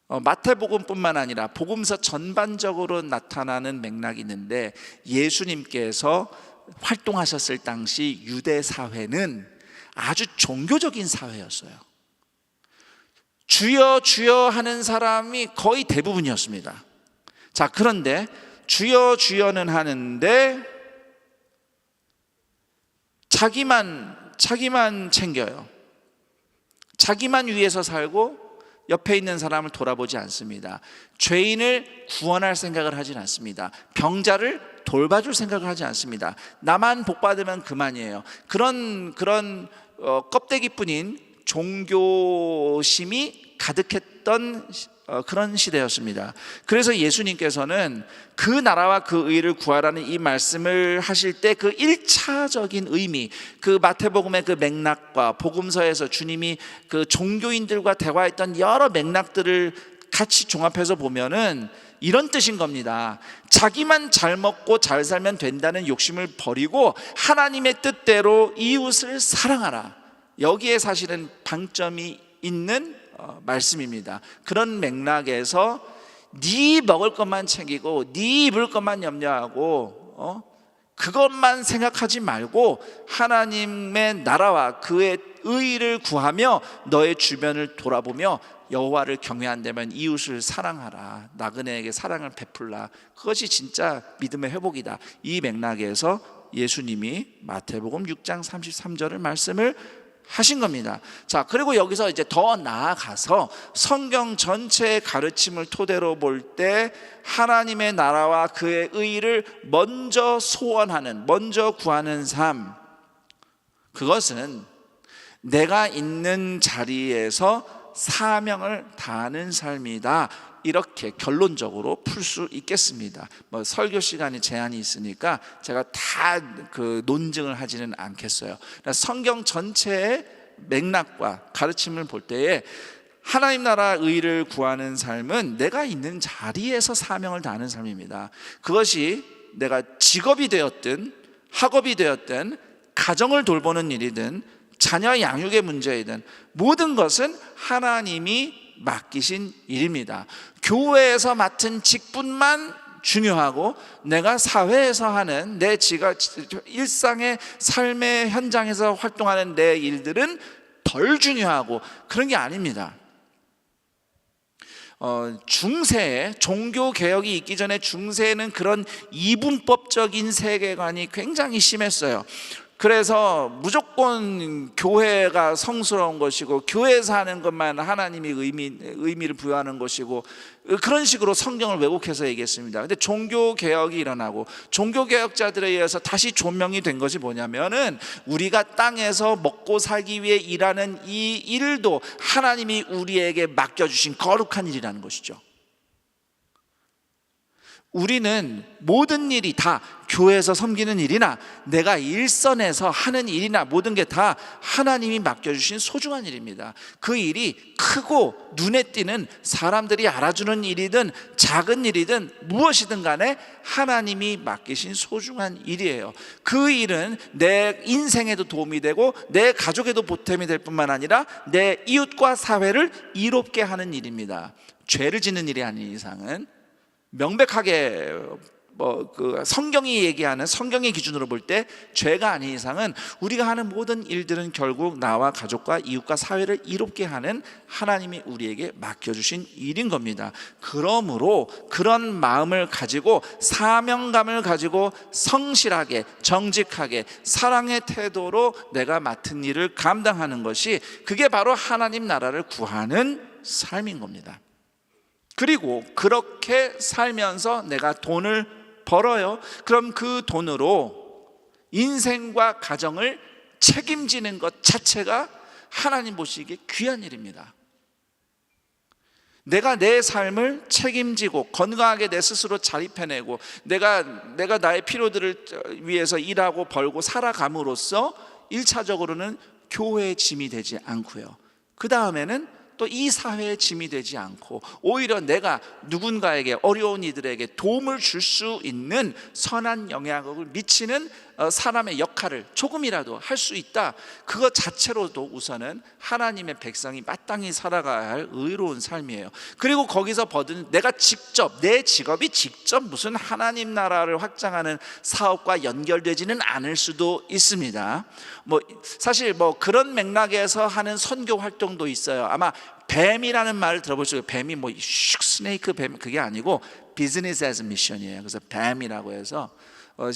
마태복음뿐만 아니라 복음서 전반적으로 나타나는 맥락이 있는데 예수님께서 활동하셨을 당시 유대 사회는 아주 종교적인 사회였어요. 주여 주여 하는 사람이 거의 대부분이었습니다. 자, 그런데 주여 주여는 하는데 자기만 챙겨요. 자기만 위해서 살고 옆에 있는 사람을 돌아보지 않습니다. 죄인을 구원할 생각을 하진 않습니다. 병자를 돌봐줄 생각을 하지 않습니다. 나만 복받으면 그만이에요. 그런 껍데기뿐인 종교심이 가득했던 그런 시대였습니다. 그래서 예수님께서는 그 나라와 그 의를 구하라는 이 말씀을 하실 때 그 1차적인 의미, 그 마태복음의 그 맥락과 복음서에서 주님이 그 종교인들과 대화했던 여러 맥락들을 같이 종합해서 보면은 이런 뜻인 겁니다. 자기만 잘 먹고 잘 살면 된다는 욕심을 버리고 하나님의 뜻대로 이웃을 사랑하라. 여기에 사실은 방점이 있는 말씀입니다. 그런 맥락에서 네 먹을 것만 챙기고 네 입을 것만 염려하고 그것만 생각하지 말고 하나님의 나라와 그의 의를 구하며 너의 주변을 돌아보며 여호와를 경외한다면 이웃을 사랑하라. 나그네에게 사랑을 베풀라. 그것이 진짜 믿음의 회복이다. 이 맥락에서 예수님이 마태복음 6장 33절을 말씀을 하신 겁니다. 자, 그리고 여기서 이제 더 나아가서 성경 전체의 가르침을 토대로 볼 때 하나님의 나라와 그의 의를 먼저 소원하는, 먼저 구하는 삶, 그것은 내가 있는 자리에서 사명을 다하는 삶이다. 이렇게 결론적으로 풀 수 있겠습니다. 설교 시간이 제한이 있으니까 제가 다 그 논증을 하지는 않겠어요. 성경 전체의 맥락과 가르침을 볼 때에 하나님 나라 의를 구하는 삶은 내가 있는 자리에서 사명을 다하는 삶입니다. 그것이 내가 직업이 되었든 학업이 되었든 가정을 돌보는 일이든 자녀 양육의 문제이든 모든 것은 하나님이 맡기신 일입니다. 교회에서 맡은 직분만 중요하고 내가 사회에서 하는 내 일상의 삶의 현장에서 활동하는 내 일들은 덜 중요하고 그런 게 아닙니다. 중세에 종교개혁이 있기 전에 중세에는 그런 이분법적인 세계관이 굉장히 심했어요. 그래서 무조건 교회가 성스러운 것이고 교회에서 하는 것만 하나님이 의미를 부여하는 것이고 그런 식으로 성경을 왜곡해서 얘기했습니다. 그런데 종교개혁이 일어나고 종교개혁자들에 의해서 다시 조명이 된 것이 뭐냐면은 우리가 땅에서 먹고 살기 위해 일하는 이 일도 하나님이 우리에게 맡겨주신 거룩한 일이라는 것이죠. 우리는 모든 일이 다 교회에서 섬기는 일이나 내가 일선에서 하는 일이나 모든 게 다 하나님이 맡겨주신 소중한 일입니다. 그 일이 크고 눈에 띄는 사람들이 알아주는 일이든 작은 일이든 무엇이든 간에 하나님이 맡기신 소중한 일이에요. 그 일은 내 인생에도 도움이 되고 내 가족에도 보탬이 될 뿐만 아니라 내 이웃과 사회를 이롭게 하는 일입니다. 죄를 짓는 일이 아닌 이상은 명백하게 성경이 얘기하는 성경의 기준으로 볼 때 죄가 아닌 이상은 우리가 하는 모든 일들은 결국 나와 가족과 이웃과 사회를 이롭게 하는 하나님이 우리에게 맡겨주신 일인 겁니다. 그러므로 그런 마음을 가지고 사명감을 가지고 성실하게 정직하게 사랑의 태도로 내가 맡은 일을 감당하는 것이 그게 바로 하나님 나라를 구하는 삶인 겁니다. 그리고 그렇게 살면서 내가 돈을 벌어요. 그럼 그 돈으로 인생과 가정을 책임지는 것 자체가 하나님 보시기에 귀한 일입니다. 내가 내 삶을 책임지고 건강하게 내 스스로 자립해내고 내가 나의 필요들을 위해서 일하고 벌고 살아감으로써 1차적으로는 교회의 짐이 되지 않고요. 그 다음에는 또 이 사회의 짐이 되지 않고 오히려 내가 누군가에게 어려운 이들에게 도움을 줄 수 있는 선한 영향력을 미치는 사람의 역할을 조금이라도 할 수 있다. 그것 자체로도 우선은 하나님의 백성이 마땅히 살아가야 할 의로운 삶이에요. 그리고 거기서 버든 내가 직접 내 직업이 직접 무슨 하나님 나라를 확장하는 사업과 연결되지는 않을 수도 있습니다. 사실 그런 맥락에서 하는 선교 활동도 있어요. 아마 뱀이라는 말을 들어보시고 뱀이 스네이크 뱀 그게 아니고 비즈니스 애즈 미션이에요. 그래서 뱀이라고 해서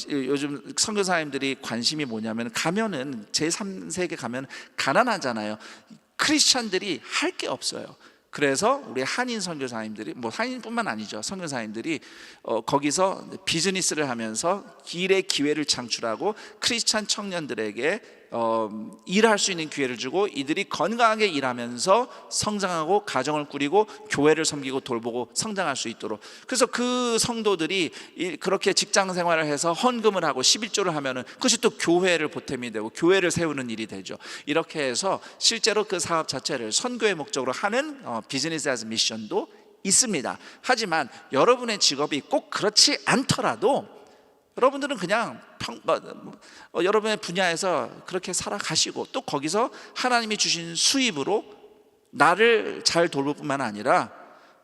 요즘 선교사님들이 관심이 뭐냐면 가면은 제3세계 가면 가난하잖아요. 크리스천들이 할 게 없어요. 그래서 우리 한인 선교사님들이 한인뿐만 아니죠. 선교사님들이 거기서 비즈니스를 하면서 일의 기회를 창출하고 크리스천 청년들에게 일할 수 있는 기회를 주고 이들이 건강하게 일하면서 성장하고 가정을 꾸리고 교회를 섬기고 돌보고 성장할 수 있도록. 그래서 그 성도들이 그렇게 직장 생활을 해서 헌금을 하고 11조를 하면은 그것이 또 교회를 보탬이 되고 교회를 세우는 일이 되죠. 이렇게 해서 실제로 그 사업 자체를 선교의 목적으로 하는 비즈니스 애즈 미션도 있습니다. 하지만 여러분의 직업이 꼭 그렇지 않더라도 여러분들은 그냥 여러분의 분야에서 그렇게 살아가시고 또 거기서 하나님이 주신 수입으로 나를 잘 돌볼 뿐만 아니라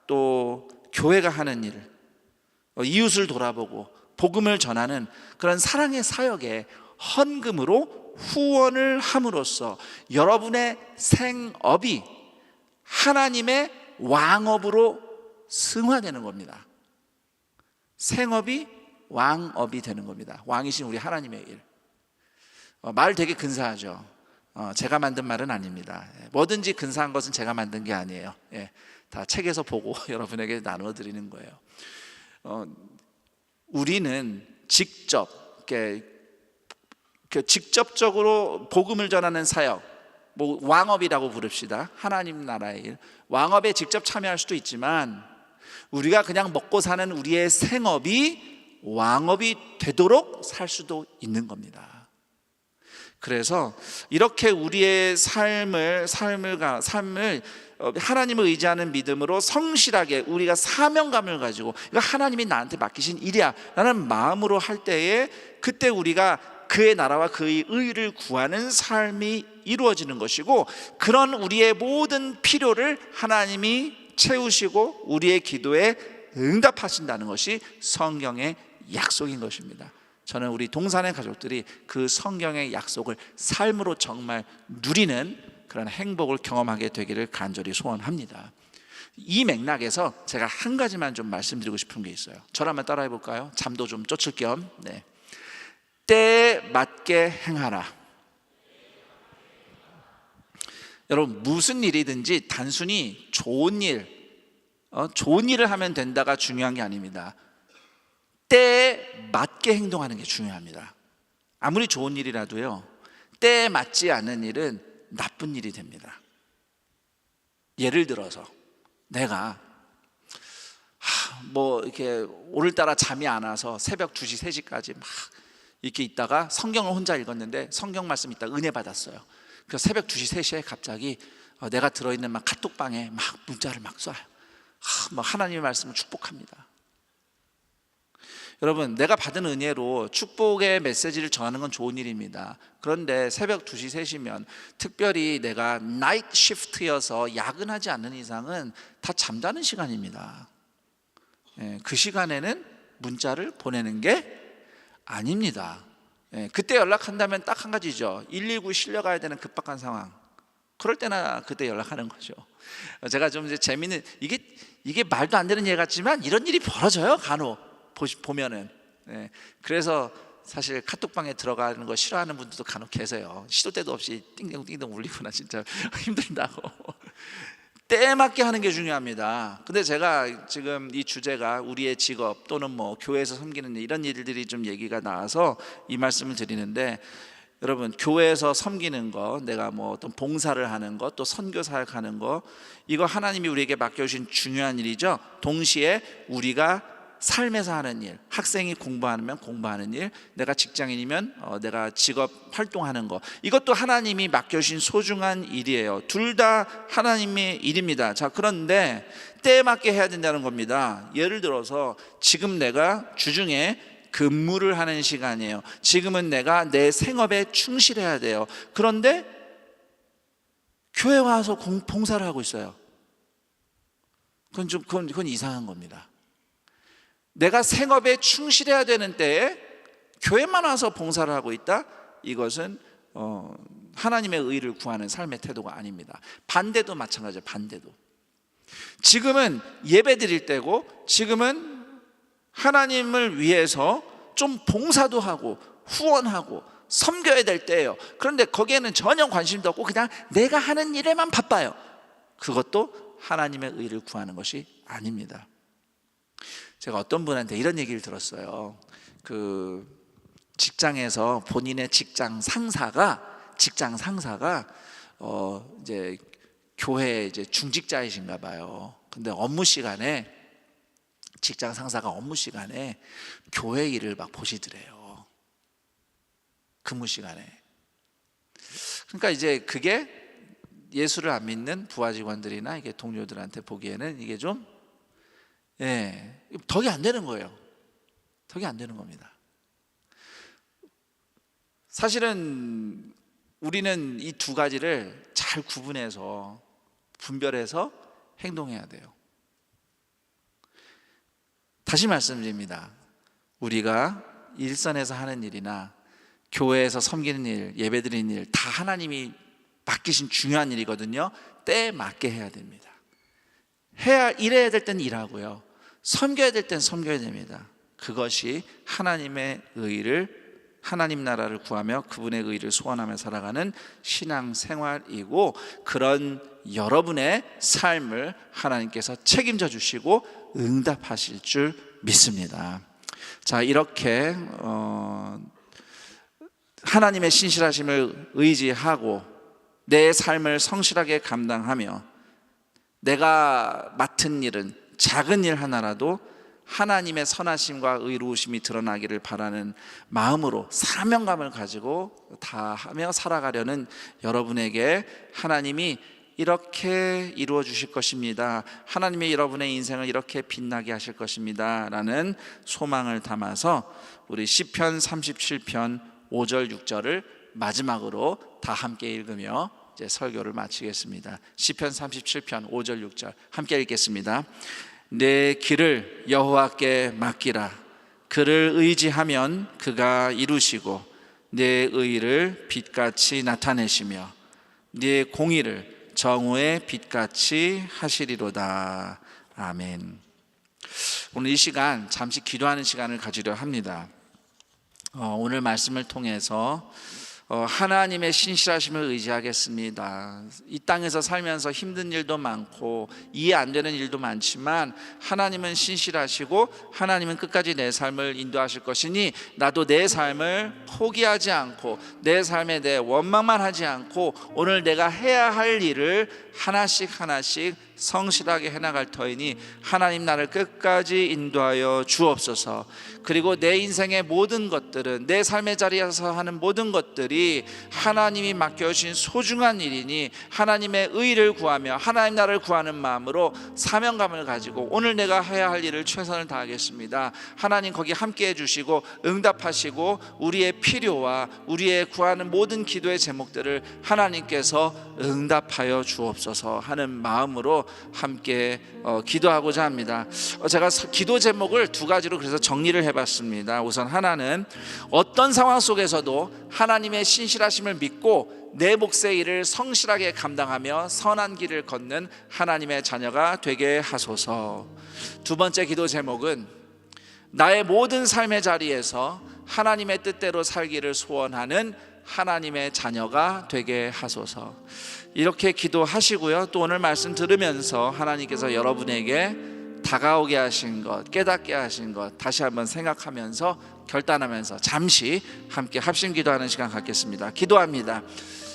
또 교회가 하는 일, 이웃을 돌아보고 복음을 전하는 그런 사랑의 사역에 헌금으로 후원을 함으로써 여러분의 생업이 하나님의 왕업으로 승화되는 겁니다. 생업이 왕업이 되는 겁니다. 왕이신 우리 하나님의 일. 말 되게 근사하죠. 제가 만든 말은 아닙니다. 뭐든지 근사한 것은 제가 만든 게 아니에요. 다 책에서 보고 여러분에게 나누어 드리는 거예요. 우리는 직접적으로 복음을 전하는 사역, 왕업이라고 부릅시다. 하나님 나라의 일. 왕업에 직접 참여할 수도 있지만 우리가 그냥 먹고 사는 우리의 생업이 왕업이 되도록 살 수도 있는 겁니다. 그래서 이렇게 우리의 삶을 하나님을 의지하는 믿음으로 성실하게 우리가 사명감을 가지고 이거 하나님이 나한테 맡기신 일이야 라는 마음으로 할 때에 그때 우리가 그의 나라와 그의 의를 구하는 삶이 이루어지는 것이고 그런 우리의 모든 필요를 하나님이 채우시고 우리의 기도에 응답하신다는 것이 성경의 약속인 것입니다. 저는 우리 동산의 가족들이 그 성경의 약속을 삶으로 정말 누리는 그런 행복을 경험하게 되기를 간절히 소원합니다. 이 맥락에서 제가 한 가지만 좀 말씀드리고 싶은 게 있어요. 저를 한번 따라해 볼까요? 잠도 좀 쫓을 겸. 때에 맞게 행하라. 여러분 무슨 일이든지 단순히 좋은 일을 하면 된다가 중요한 게 아닙니다. 때에 맞게 행동하는 게 중요합니다. 아무리 좋은 일이라도요 때에 맞지 않는 일은 나쁜 일이 됩니다. 예를 들어서 내가 뭐 이렇게 오늘따라 잠이 안 와서 새벽 2시, 3시까지 막 이렇게 있다가 성경을 혼자 읽었는데 성경 말씀 있다가 은혜 받았어요. 그래서 새벽 2시, 3시에 갑자기 내가 들어있는 막 카톡방에 막 문자를 막 쏴요. 막 하나님의 말씀을 축복합니다. 여러분, 내가 받은 은혜로 축복의 메시지를 전하는 건 좋은 일입니다. 그런데 새벽 2시, 3시면 특별히 내가 나이트 시프트여서 야근하지 않는 이상은 다 잠자는 시간입니다. 그 시간에는 문자를 보내는 게 아닙니다. 그때 연락한다면 딱 한 가지죠. 119 실려가야 되는 급박한 상황. 그럴 때나 그때 연락하는 거죠. 제가 좀 이제 재미있는, 이게 말도 안 되는 예 같지만 이런 일이 벌어져요, 간혹 보면은. 그래서 사실 카톡방에 들어가는 거 싫어하는 분들도 간혹 계세요. 시도 때도 없이 띵동띵동 울리구나, 진짜 힘들다고. 때에 맞게 하는 게 중요합니다. 근데 제가 지금 이 주제가 우리의 직업 또는 뭐 교회에서 섬기는 일, 이런 일들이 좀 얘기가 나와서 이 말씀을 드리는데, 여러분, 교회에서 섬기는 거, 내가 뭐 어떤 봉사를 하는 것, 또 선교 사역하는 거, 이거 하나님이 우리에게 맡겨주신 중요한 일이죠. 동시에 우리가 삶에서 하는 일, 학생이 공부하면 공부하는 일, 내가 직장인이면 내가 직업 활동하는 거, 이것도 하나님이 맡겨주신 소중한 일이에요. 둘 다 하나님의 일입니다. 자, 그런데 때에 맞게 해야 된다는 겁니다. 예를 들어서 지금 내가 주중에 근무를 하는 시간이에요. 지금은 내가 내 생업에 충실해야 돼요. 그런데 교회 와서 봉사를 하고 있어요. 그건 이상한 겁니다. 내가 생업에 충실해야 되는 때에 교회만 와서 봉사를 하고 있다? 이것은 하나님의 의를 구하는 삶의 태도가 아닙니다. 반대도 마찬가지예요. 반대도. 지금은 예배 드릴 때고, 지금은 하나님을 위해서 좀 봉사도 하고 후원하고 섬겨야 될 때예요. 그런데 거기에는 전혀 관심도 없고 그냥 내가 하는 일에만 바빠요. 그것도 하나님의 의를 구하는 것이 아닙니다. 제가 어떤 분한테 이런 얘기를 들었어요. 그 직장에서 본인의 직장 상사가 이제 교회 이제 중직자이신가 봐요. 근데 업무 시간에, 직장 상사가 업무 시간에 교회 일을 막 보시더래요. 근무 시간에. 그러니까 이제 그게 예수를 안 믿는 부하 직원들이나 이게 동료들한테 보기에는 이게 좀 덕이 안 되는 거예요. 덕이 안 되는 겁니다. 사실은 우리는 이 두 가지를 잘 구분해서 분별해서 행동해야 돼요. 다시 말씀드립니다. 우리가 일선에서 하는 일이나 교회에서 섬기는 일, 예배드리는 일, 다 하나님이 맡기신 중요한 일이거든요. 때에 맞게 해야 됩니다. 일해야 될 땐 일하고요, 섬겨야 될 땐 섬겨야 됩니다. 그것이 하나님의 의를, 하나님 나라를 구하며 그분의 의를 소원하며 살아가는 신앙생활이고, 그런 여러분의 삶을 하나님께서 책임져 주시고 응답하실 줄 믿습니다. 자, 이렇게 하나님의 신실하심을 의지하고 내 삶을 성실하게 감당하며 내가 맡은 일은 작은 일 하나라도 하나님의 선하심과 의로우심이 드러나기를 바라는 마음으로 사명감을 가지고 다 하며 살아가려는 여러분에게 하나님이 이렇게 이루어 주실 것입니다. 하나님이 여러분의 인생을 이렇게 빛나게 하실 것입니다 라는 소망을 담아서 우리 시편 37편 5절 6절을 마지막으로 다 함께 읽으며 이제 설교를 마치겠습니다. 시편 37편 5절 6절 함께 읽겠습니다. 내 길을 여호와께 맡기라. 그를 의지하면 그가 이루시고 내 의를 빛같이 나타내시며 내 공의를 정오의 빛같이 하시리로다. 아멘. 오늘 이 시간 잠시 기도하는 시간을 가지려 합니다. 오늘 말씀을 통해서 하나님의 신실하심을 의지하겠습니다. 이 땅에서 살면서 힘든 일도 많고 이해 안 되는 일도 많지만 하나님은 신실하시고 하나님은 끝까지 내 삶을 인도하실 것이니 나도 내 삶을 포기하지 않고 내 삶에 대해 원망만 하지 않고 오늘 내가 해야 할 일을 하나씩 하나씩 성실하게 해나갈 터이니 하나님 나를 끝까지 인도하여 주옵소서. 그리고 내 인생의 모든 것들은, 내 삶의 자리에서 하는 모든 것들이 하나님이 맡겨주신 소중한 일이니 하나님의 의를 구하며 하나님 나를 구하는 마음으로 사명감을 가지고 오늘 내가 해야 할 일을 최선을 다하겠습니다. 하나님 거기 함께해 주시고 응답하시고 우리의 필요와 우리의 구하는 모든 기도의 제목들을 하나님께서 응답하여 주옵소서 하는 마음으로 함께 기도하고자 합니다. 제가 기도 제목을 두 가지로 그래서 정리를 해봤습니다. 우선 하나는 어떤 상황 속에서도 하나님의 신실하심을 믿고 내 몫의 일을 성실하게 감당하며 선한 길을 걷는 하나님의 자녀가 되게 하소서. 두 번째 기도 제목은 나의 모든 삶의 자리에서 하나님의 뜻대로 살기를 소원하는 하나님의 자녀가 되게 하소서. 이렇게 기도하시고요, 또 오늘 말씀 들으면서 하나님께서 여러분에게 다가오게 하신 것, 깨닫게 하신 것 다시 한번 생각하면서 결단하면서 잠시 함께 합심 기도하는 시간 갖겠습니다. 기도합니다.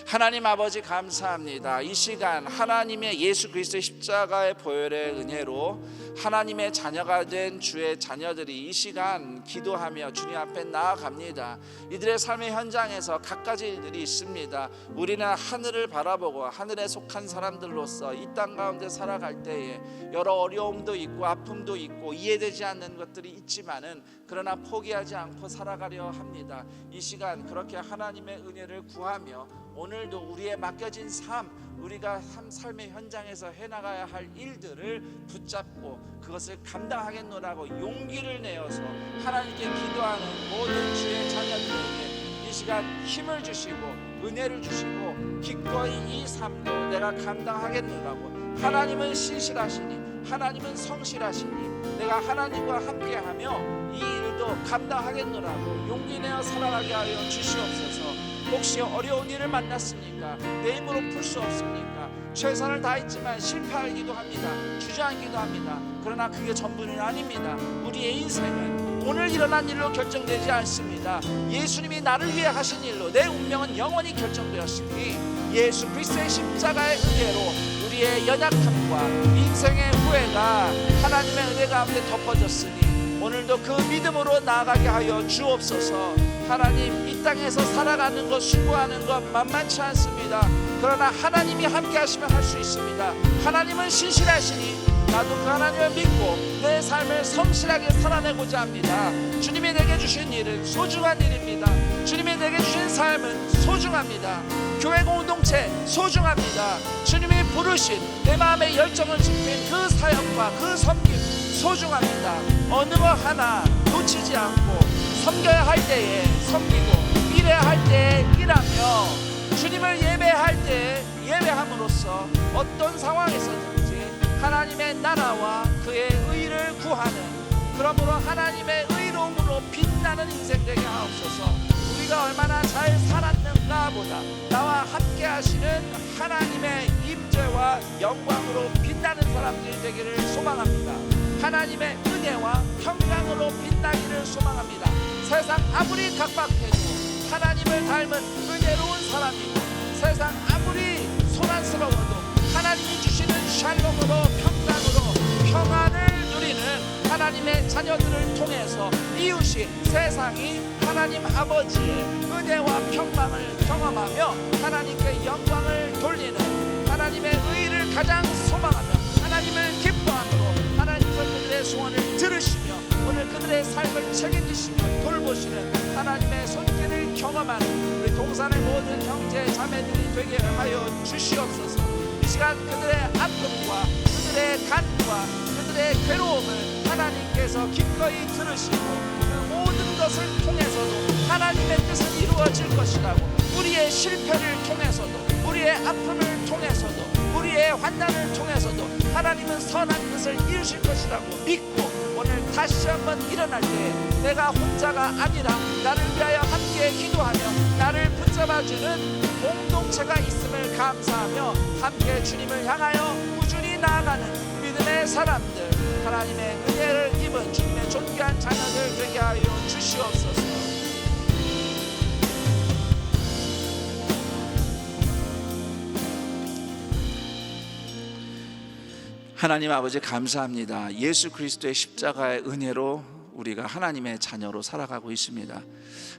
하나님 아버지 감사합니다. 이 시간 하나님의 예수 그리스도의 십자가의 보혈의 은혜로 하나님의 자녀가 된 주의 자녀들이 이 시간 기도하며 주님 앞에 나아갑니다. 이들의 삶의 현장에서 갖가지 일들이 있습니다. 우리는 하늘을 바라보고 하늘에 속한 사람들로서 이 땅 가운데 살아갈 때에 여러 어려움도 있고 아픔도 있고 이해되지 않는 것들이 있지만은 그러나 포기하지 않고 살아가려 합니다. 이 시간 그렇게 하나님의 은혜를 구하며 오늘도 우리의 맡겨진 삶, 우리가 삶의 현장에서 해나가야 할 일들을 붙잡고 그것을 감당하겠노라고 용기를 내어서 하나님께 기도하는 모든 주의 자녀들에게 이 시간 힘을 주시고 은혜를 주시고 기꺼이 이 삶도 내가 감당하겠노라고, 하나님은 신실하시니 하나님은 성실하시니 내가 하나님과 함께하며 이 일도 감당하겠노라고 용기 내어 살아가게 하여 주시옵소서. 혹시 어려운 일을 만났습니까? 내 힘으로 풀 수 없습니까? 최선을 다했지만 실패하기도 합니다. 주저앉기도 합니다. 그러나 그게 전부는 아닙니다. 우리의 인생은 오늘 일어난 일로 결정되지 않습니다. 예수님이 나를 위해 하신 일로 내 운명은 영원히 결정되었으니 예수 그리스도의 십자가의 은혜로 우리의 연약함과 인생의 후회가 하나님의 은혜 가운데 덮어졌으니 오늘도 그 믿음으로 나아가게 하여 주옵소서. 하나님, 이 땅에서 살아가는 것, 수고하는 것 만만치 않습니다. 그러나 하나님이 함께 하시면 할 수 있습니다. 하나님은 신실하시니 나도 그 하나님을 믿고 내 삶을 성실하게 살아내고자 합니다. 주님이 내게 주신 일은 소중한 일입니다. 주님이 내게 주신 삶은 소중합니다. 교회 공동체 소중합니다. 주님이 부르신 내 마음의 열정을 지닌 그 사역과 그 섬김 소중합니다. 어느 것 하나 놓치지 않고 섬겨야 할 때에 섬기고 일해야 할 때에 일하며 주님을 예배할 때에 예배함으로써 어떤 상황에서든지 하나님의 나라와 그의 의를 구하는, 그러므로 하나님의 의로움으로 빛나는 인생 되게 하옵소서. 우리가 얼마나 잘 살았는가 보다 나와 함께 하시는 하나님의 임재와 영광으로 빛나는 사람들이 되기를 소망합니다. 하나님의 은혜와 평강으로 빛나기를 소망합니다. 세상 아무리 각박해도 하나님을 닮은 은혜로운 사람이고 세상 아무리 소란스러워도 하나님이 주시는 샬롬으로 평강으로 평안을 누리는 하나님의 자녀들을 통해서 이웃이 세상이 하나님 아버지의 은혜와 평강을 경험하며 하나님께 영광을 돌리는 하나님의 의를 가장 소망하며 하나님을 기뻐함으로 하나님께서 그들의 소원을 들으시며 오늘 그들의 삶을 책임지시며 돌보시는 하나님의 손길을 경험하는 우리 동산의 모든 형제 자매들이 되게 하여 주시옵소서. 이 시간 그들의 아픔과 그들의 간과 그들의 괴로움을 하나님께서 기꺼이 들으시고 그 모든 것을 통해서도 하나님의 뜻은 이루어질 것이라고, 우리의 실패를 통해서도 우리의 아픔을 통해서도 우리의 환난을 통해서도 하나님은 선한 뜻을 이루실 것이라고 믿고 오늘 다시 한번 일어날 때 내가 혼자가 아니라 나를 위하여 함께 기도하며 나를 붙잡아주는 공동체가 있음을 감사하며 함께 주님을 향하여 꾸준히 나아가는 믿음의 사람들, 하나님의 은혜를 입은 주님의 존귀한 자녀들 되게 하여 주시옵소서. 하나님 아버지 감사합니다. 예수 그리스도의 십자가의 은혜로 우리가 하나님의 자녀로 살아가고 있습니다.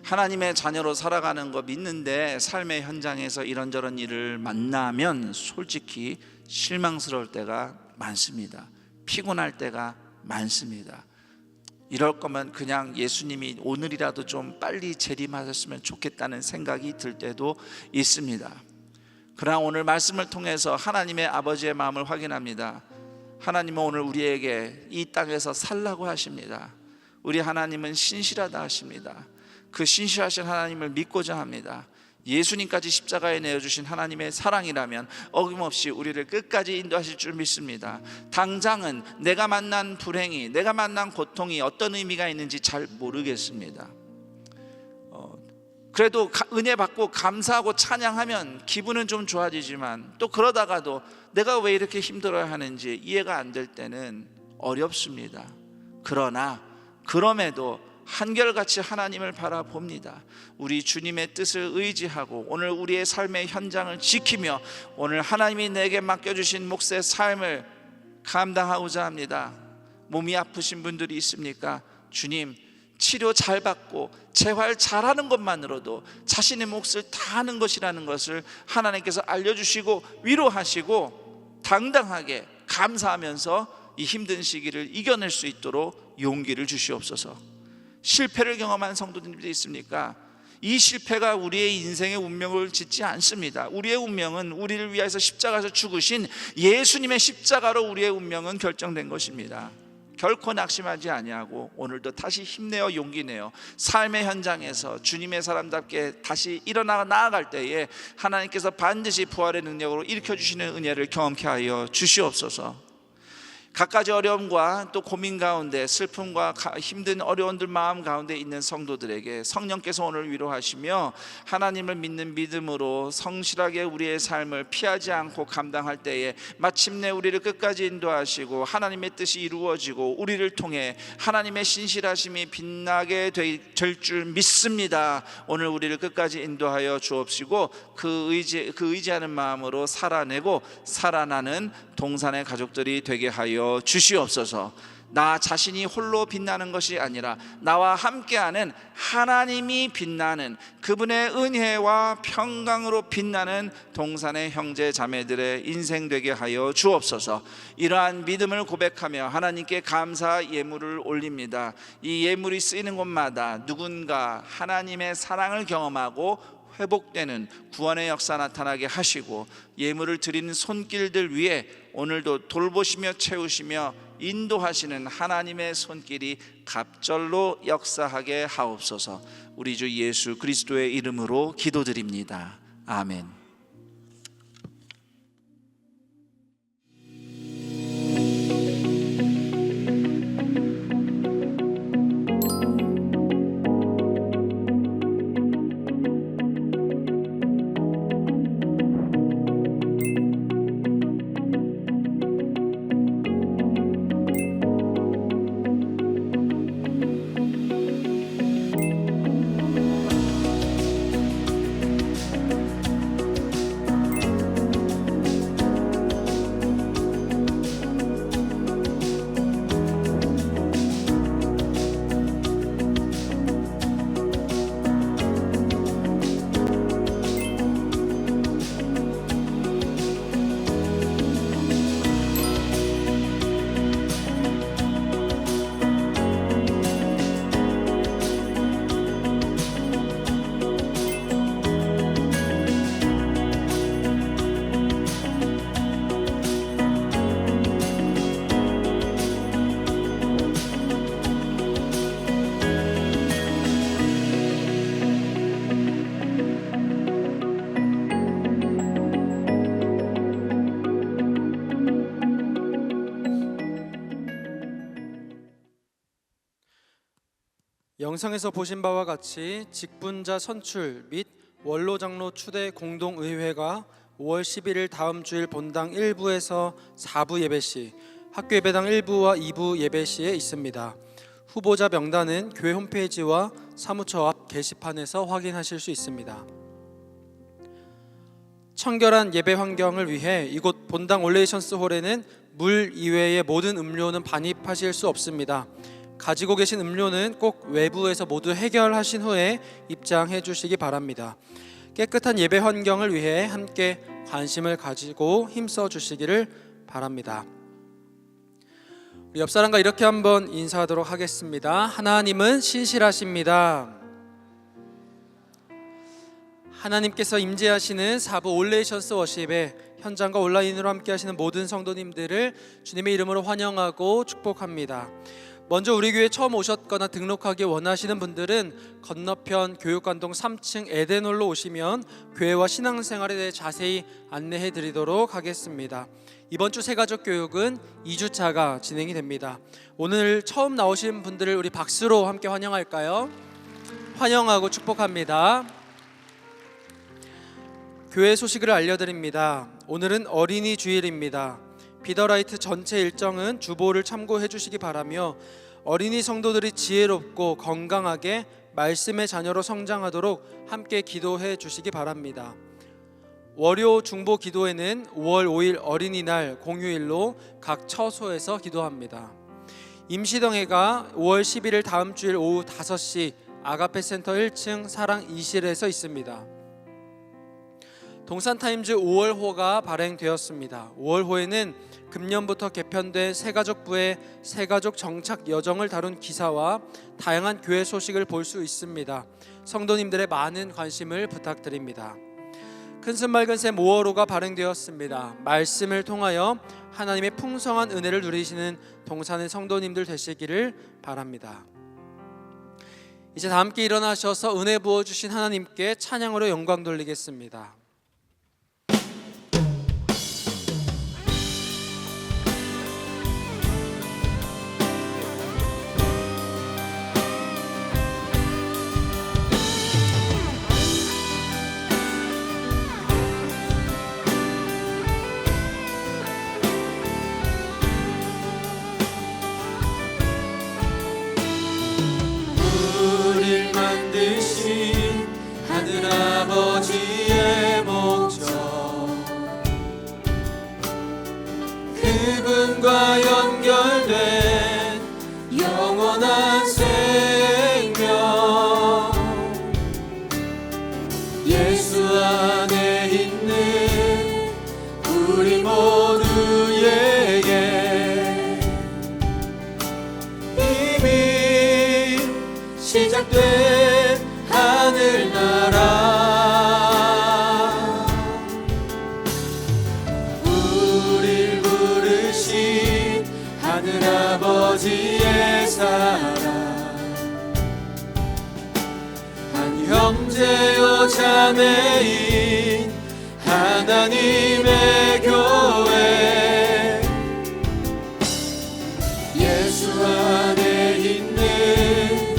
하나님의 자녀로 살아가는 거 믿는데 삶의 현장에서 이런저런 일을 만나면 솔직히 실망스러울 때가 많습니다. 피곤할 때가 많습니다. 이럴 거면 그냥 예수님이 오늘이라도 좀 빨리 재림하셨으면 좋겠다는 생각이 들 때도 있습니다. 그러나 오늘 말씀을 통해서 하나님의 아버지의 마음을 확인합니다. 하나님은 오늘 우리에게 이 땅에서 살라고 하십니다. 우리 하나님은 신실하다 하십니다. 그 신실하신 하나님을 믿고자 합니다. 예수님까지 십자가에 내어주신 하나님의 사랑이라면 어김없이 우리를 끝까지 인도하실 줄 믿습니다. 당장은 내가 만난 불행이, 내가 만난 고통이 어떤 의미가 있는지 잘 모르겠습니다. 그래도 은혜 받고 감사하고 찬양하면 기분은 좀 좋아지지만 또 그러다가도 내가 왜 이렇게 힘들어야 하는지 이해가 안 될 때는 어렵습니다. 그러나 그럼에도 한결같이 하나님을 바라봅니다. 우리 주님의 뜻을 의지하고 오늘 우리의 삶의 현장을 지키며 오늘 하나님이 내게 맡겨주신 몫의 삶을 감당하고자 합니다. 몸이 아프신 분들이 있습니까? 주님, 치료 잘 받고 재활 잘하는 것만으로도 자신의 몫을 다하는 것이라는 것을 하나님께서 알려주시고 위로하시고 당당하게 감사하면서 이 힘든 시기를 이겨낼 수 있도록 용기를 주시옵소서. 실패를 경험한 성도님들이 있습니까? 이 실패가 우리의 인생의 운명을 짓지 않습니다. 우리의 운명은 우리를 위해서 십자가에서 죽으신 예수님의 십자가로 우리의 운명은 결정된 것입니다. 결코 낙심하지 아니하고 오늘도 다시 힘내어 용기 내어 삶의 현장에서 주님의 사람답게 다시 일어나 나아갈 때에 하나님께서 반드시 부활의 능력으로 일으켜주시는 은혜를 경험케 하여 주시옵소서. 갖가지 어려움과 또 고민 가운데 슬픔과 힘든 어려움들 마음 가운데 있는 성도들에게 성령께서 오늘 위로하시며 하나님을 믿는 믿음으로 성실하게 우리의 삶을 피하지 않고 감당할 때에 마침내 우리를 끝까지 인도하시고 하나님의 뜻이 이루어지고 우리를 통해 하나님의 신실하심이 빛나게 될 줄 믿습니다. 오늘 우리를 끝까지 인도하여 주옵시고 그 의지하는 마음으로 살아내고 살아나는 동산의 가족들이 되게 하여 주시옵소서. 나 자신이 홀로 빛나는 것이 아니라 나와 함께하는 하나님이 빛나는 그분의 은혜와 평강으로 빛나는 동산의 형제 자매들의 인생 되게 하여 주옵소서. 이러한 믿음을 고백하며 하나님께 감사 예물을 올립니다. 이 예물이 쓰이는 곳마다 누군가 하나님의 사랑을 경험하고 회복되는 구원의 역사 나타나게 하시고 예물을 드리는 손길들 위에 오늘도 돌보시며 채우시며 인도하시는 하나님의 손길이 갑절로 역사하게 하옵소서. 우리 주 예수 그리스도의 이름으로 기도드립니다. 아멘. 영상에서 보신 바와 같이 직분자 선출 및 원로장로 추대 공동의회가 5월 11일 다음 주일 본당 1부에서 4부 예배 시 학교 예배당 1부와 2부 예배 시에 있습니다. 후보자 명단은 교회 홈페이지와 사무처 앞 게시판에서 확인하실 수 있습니다. 청결한 예배 환경을 위해 이곳 본당 올레이션스 홀에는 물 이외의 모든 음료는 반입하실 수 없습니다. 가지고 계신 음료는 꼭 외부에서 모두 해결하신 후에 입장해 주시기 바랍니다. 깨끗한 예배 환경을 위해 함께 관심을 가지고 힘써 주시기를 바랍니다. 우리 옆 사람과 이렇게 한번 인사하도록 하겠습니다. 하나님은 신실하십니다. 하나님께서 임재하시는 4부 올레이션스 워십에 현장과 온라인으로 함께 하시는 모든 성도님들을 주님의 이름으로 환영하고 축복합니다. 먼저 우리 교회 처음 오셨거나 등록하기 원하시는 분들은 건너편 교육관동 3층 에덴홀로 오시면 교회와 신앙생활에 대해 자세히 안내해 드리도록 하겠습니다. 이번 주 새가족 교육은 2주차가 진행이 됩니다. 오늘 처음 나오신 분들을 우리 박수로 함께 환영할까요? 환영하고 축복합니다. 교회 소식을 알려드립니다. 오늘은 어린이 주일입니다. 비더라이트 전체 일정은 주보를 참고해 주시기 바라며 어린이 성도들이 지혜롭고 건강하게 말씀의 자녀로 성장하도록 함께 기도해 주시기 바랍니다. 월요 중보 기도회는 5월 5일 어린이날 공휴일로 각 처소에서 기도합니다. 임시등회가 5월 11일 다음 주일 오후 5시 아가페 센터 1층 사랑 2실에서 있습니다. 동산타임즈 5월호가 발행되었습니다. 5월호에는 금년부터 개편된 새가족부의 새가족 정착 여정을 다룬 기사와 다양한 교회 소식을 볼 수 있습니다. 성도님들의 많은 관심을 부탁드립니다. 큰슴 맑은샘 5월호가 발행되었습니다. 말씀을 통하여 하나님의 풍성한 은혜를 누리시는 동산의 성도님들 되시기를 바랍니다. 이제 다 함께 일어나셔서 은혜 부어주신 하나님께 찬양으로 영광 돌리겠습니다. 아버지의 목적 그분과 연결된 영원한 생명 예수 안에 있는 우리 모두에게 이미 시작된 하늘나라 하늘아버지의 사랑 한 형제요 자매인 하나님의 교회 예수 안에 있는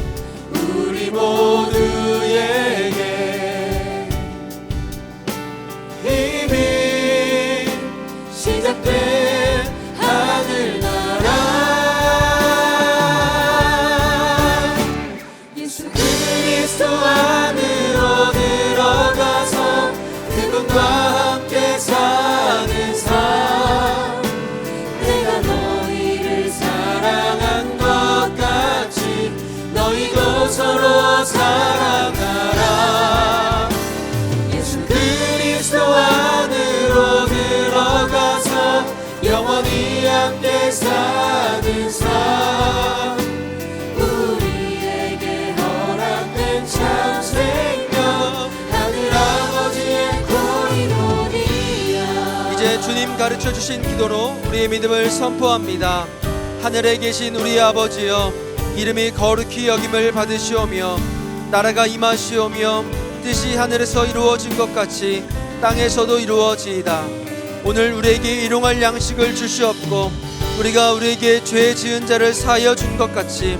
우리 모두에게 이미 시작된 하늘나라 그리스도 안으로 들어가서 그분과 함께 사는 삶 내가 너희를 사랑한 것 같이 너희도 서로 사랑하라 예수 그리스도 안으로 들어가서 영원히 함께 사는 삶 참 생명 하늘아버지의 코이노니아 이제 주님 가르쳐 주신 기도로 우리의 믿음을 선포합니다. 하늘에 계신 우리 아버지여 이름이 거룩히 여김을 받으시오며 나라가 임하시오며 뜻이 하늘에서 이루어진 것 같이 땅에서도 이루어지이다. 오늘 우리에게 일용할 양식을 주시옵고 우리가 우리에게 죄 지은 자를 사하여 준 것 같이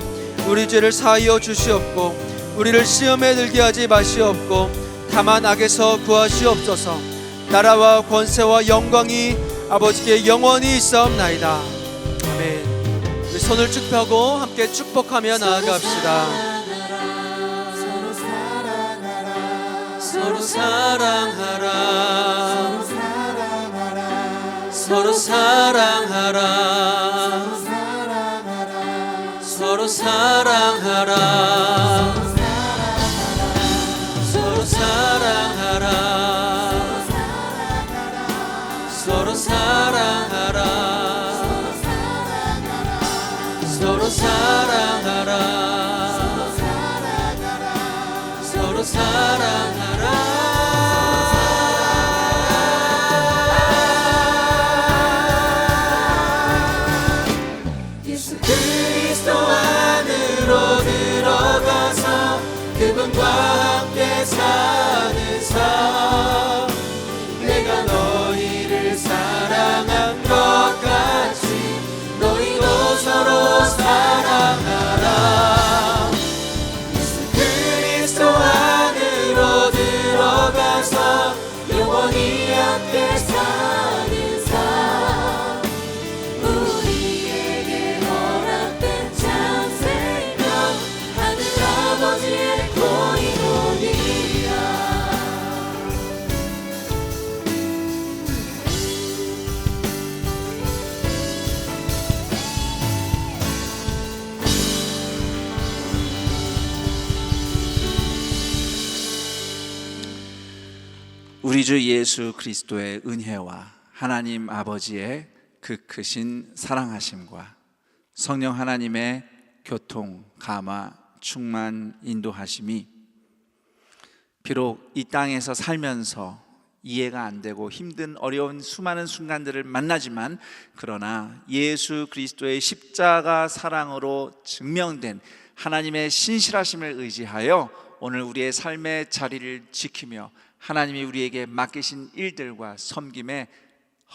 우리 죄를 사하여 주시옵고 우리를 시험에 들게 하지 마시옵고 다만 악에서 구하시옵소서. 나라와 권세와 영광이 아버지께 영원히 있사옵나이다. 아멘. 우리 손을 쭉 펴고 함께 축복하며 나아갑시다. 서로 사랑하라 서로 사랑하라 서로 사랑하라 서로 사랑하라 서로 사랑하라 서로 사랑하라 서로 사랑하라 서로 사랑하라 예수 그리스도 안으로 들어가서 그분과 함께 사는 삶 내가 너희를 사랑한 것 같이 너희도 서로 사랑하라 예수 그리스도 안으로 들어가서 영원히 함께 사는 삶 우리에게 허락된 찬생명 하늘 아버지의 고인원이야 우리 주 예수 그리스도의 은혜와 하나님 아버지의 그 크신 사랑하심과 성령 하나님의 교통, 감화, 충만, 인도하심이 비록 이 땅에서 살면서 이해가 안 되고 힘든 어려운 수많은 순간들을 만나지만 그러나 예수 그리스도의 십자가 사랑으로 증명된 하나님의 신실하심을 의지하여 오늘 우리의 삶의 자리를 지키며 하나님이 우리에게 맡기신 일들과 섬김에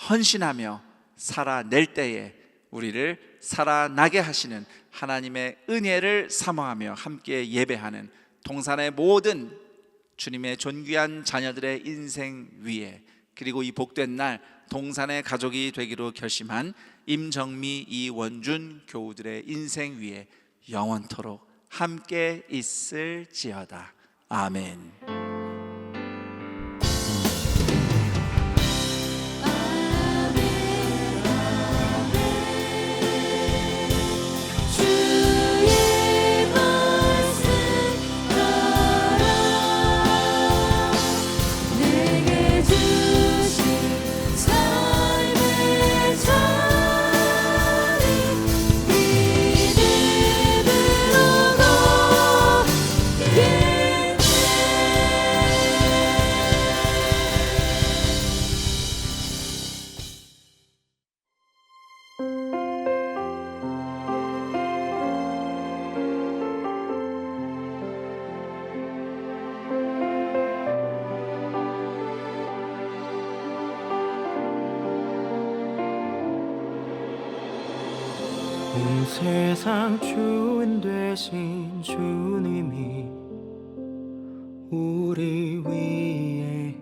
헌신하며 살아낼 때에 우리를 살아나게 하시는 하나님의 은혜를 사모하며 함께 예배하는 동산의 모든 주님의 존귀한 자녀들의 인생 위에 그리고 이 복된 날 동산의 가족이 되기로 결심한 임정미, 이원준 교우들의 인생 위에 영원토록 함께 있을지어다. 아멘. 온 세상 주인 되신 주님이 우리 위에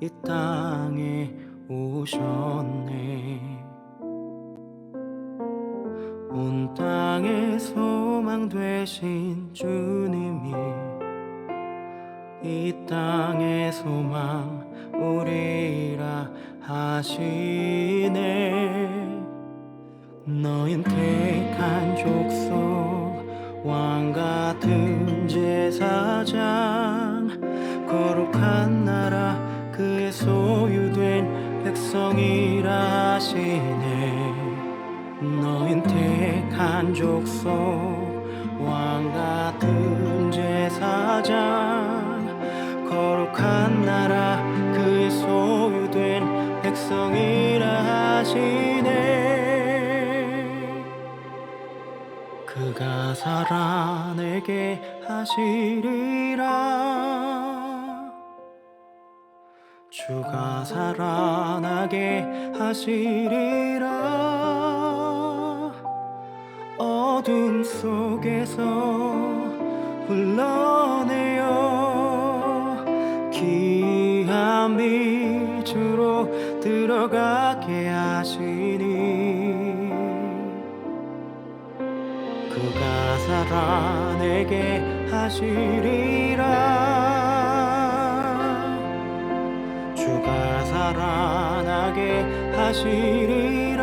이 땅에 오셨네 온 땅의 소망 되신 주님이 이 땅의 소망 우리라 하시네 너흰 택한 족속 왕같은 제사장 거룩한 나라 그의 소유된 백성이라 하시네 너흰 택한 족속 왕같은 제사장 거룩한 나라 그의 소유된 백성이라 하시네 그가 살아내게 하시리라 주가 살아나게 하시리라 어둠 속에서 불러내어 귀한 빛으로 들어가게 하시니 그가 살아내게 하시리라 주가 살아나게 하시리라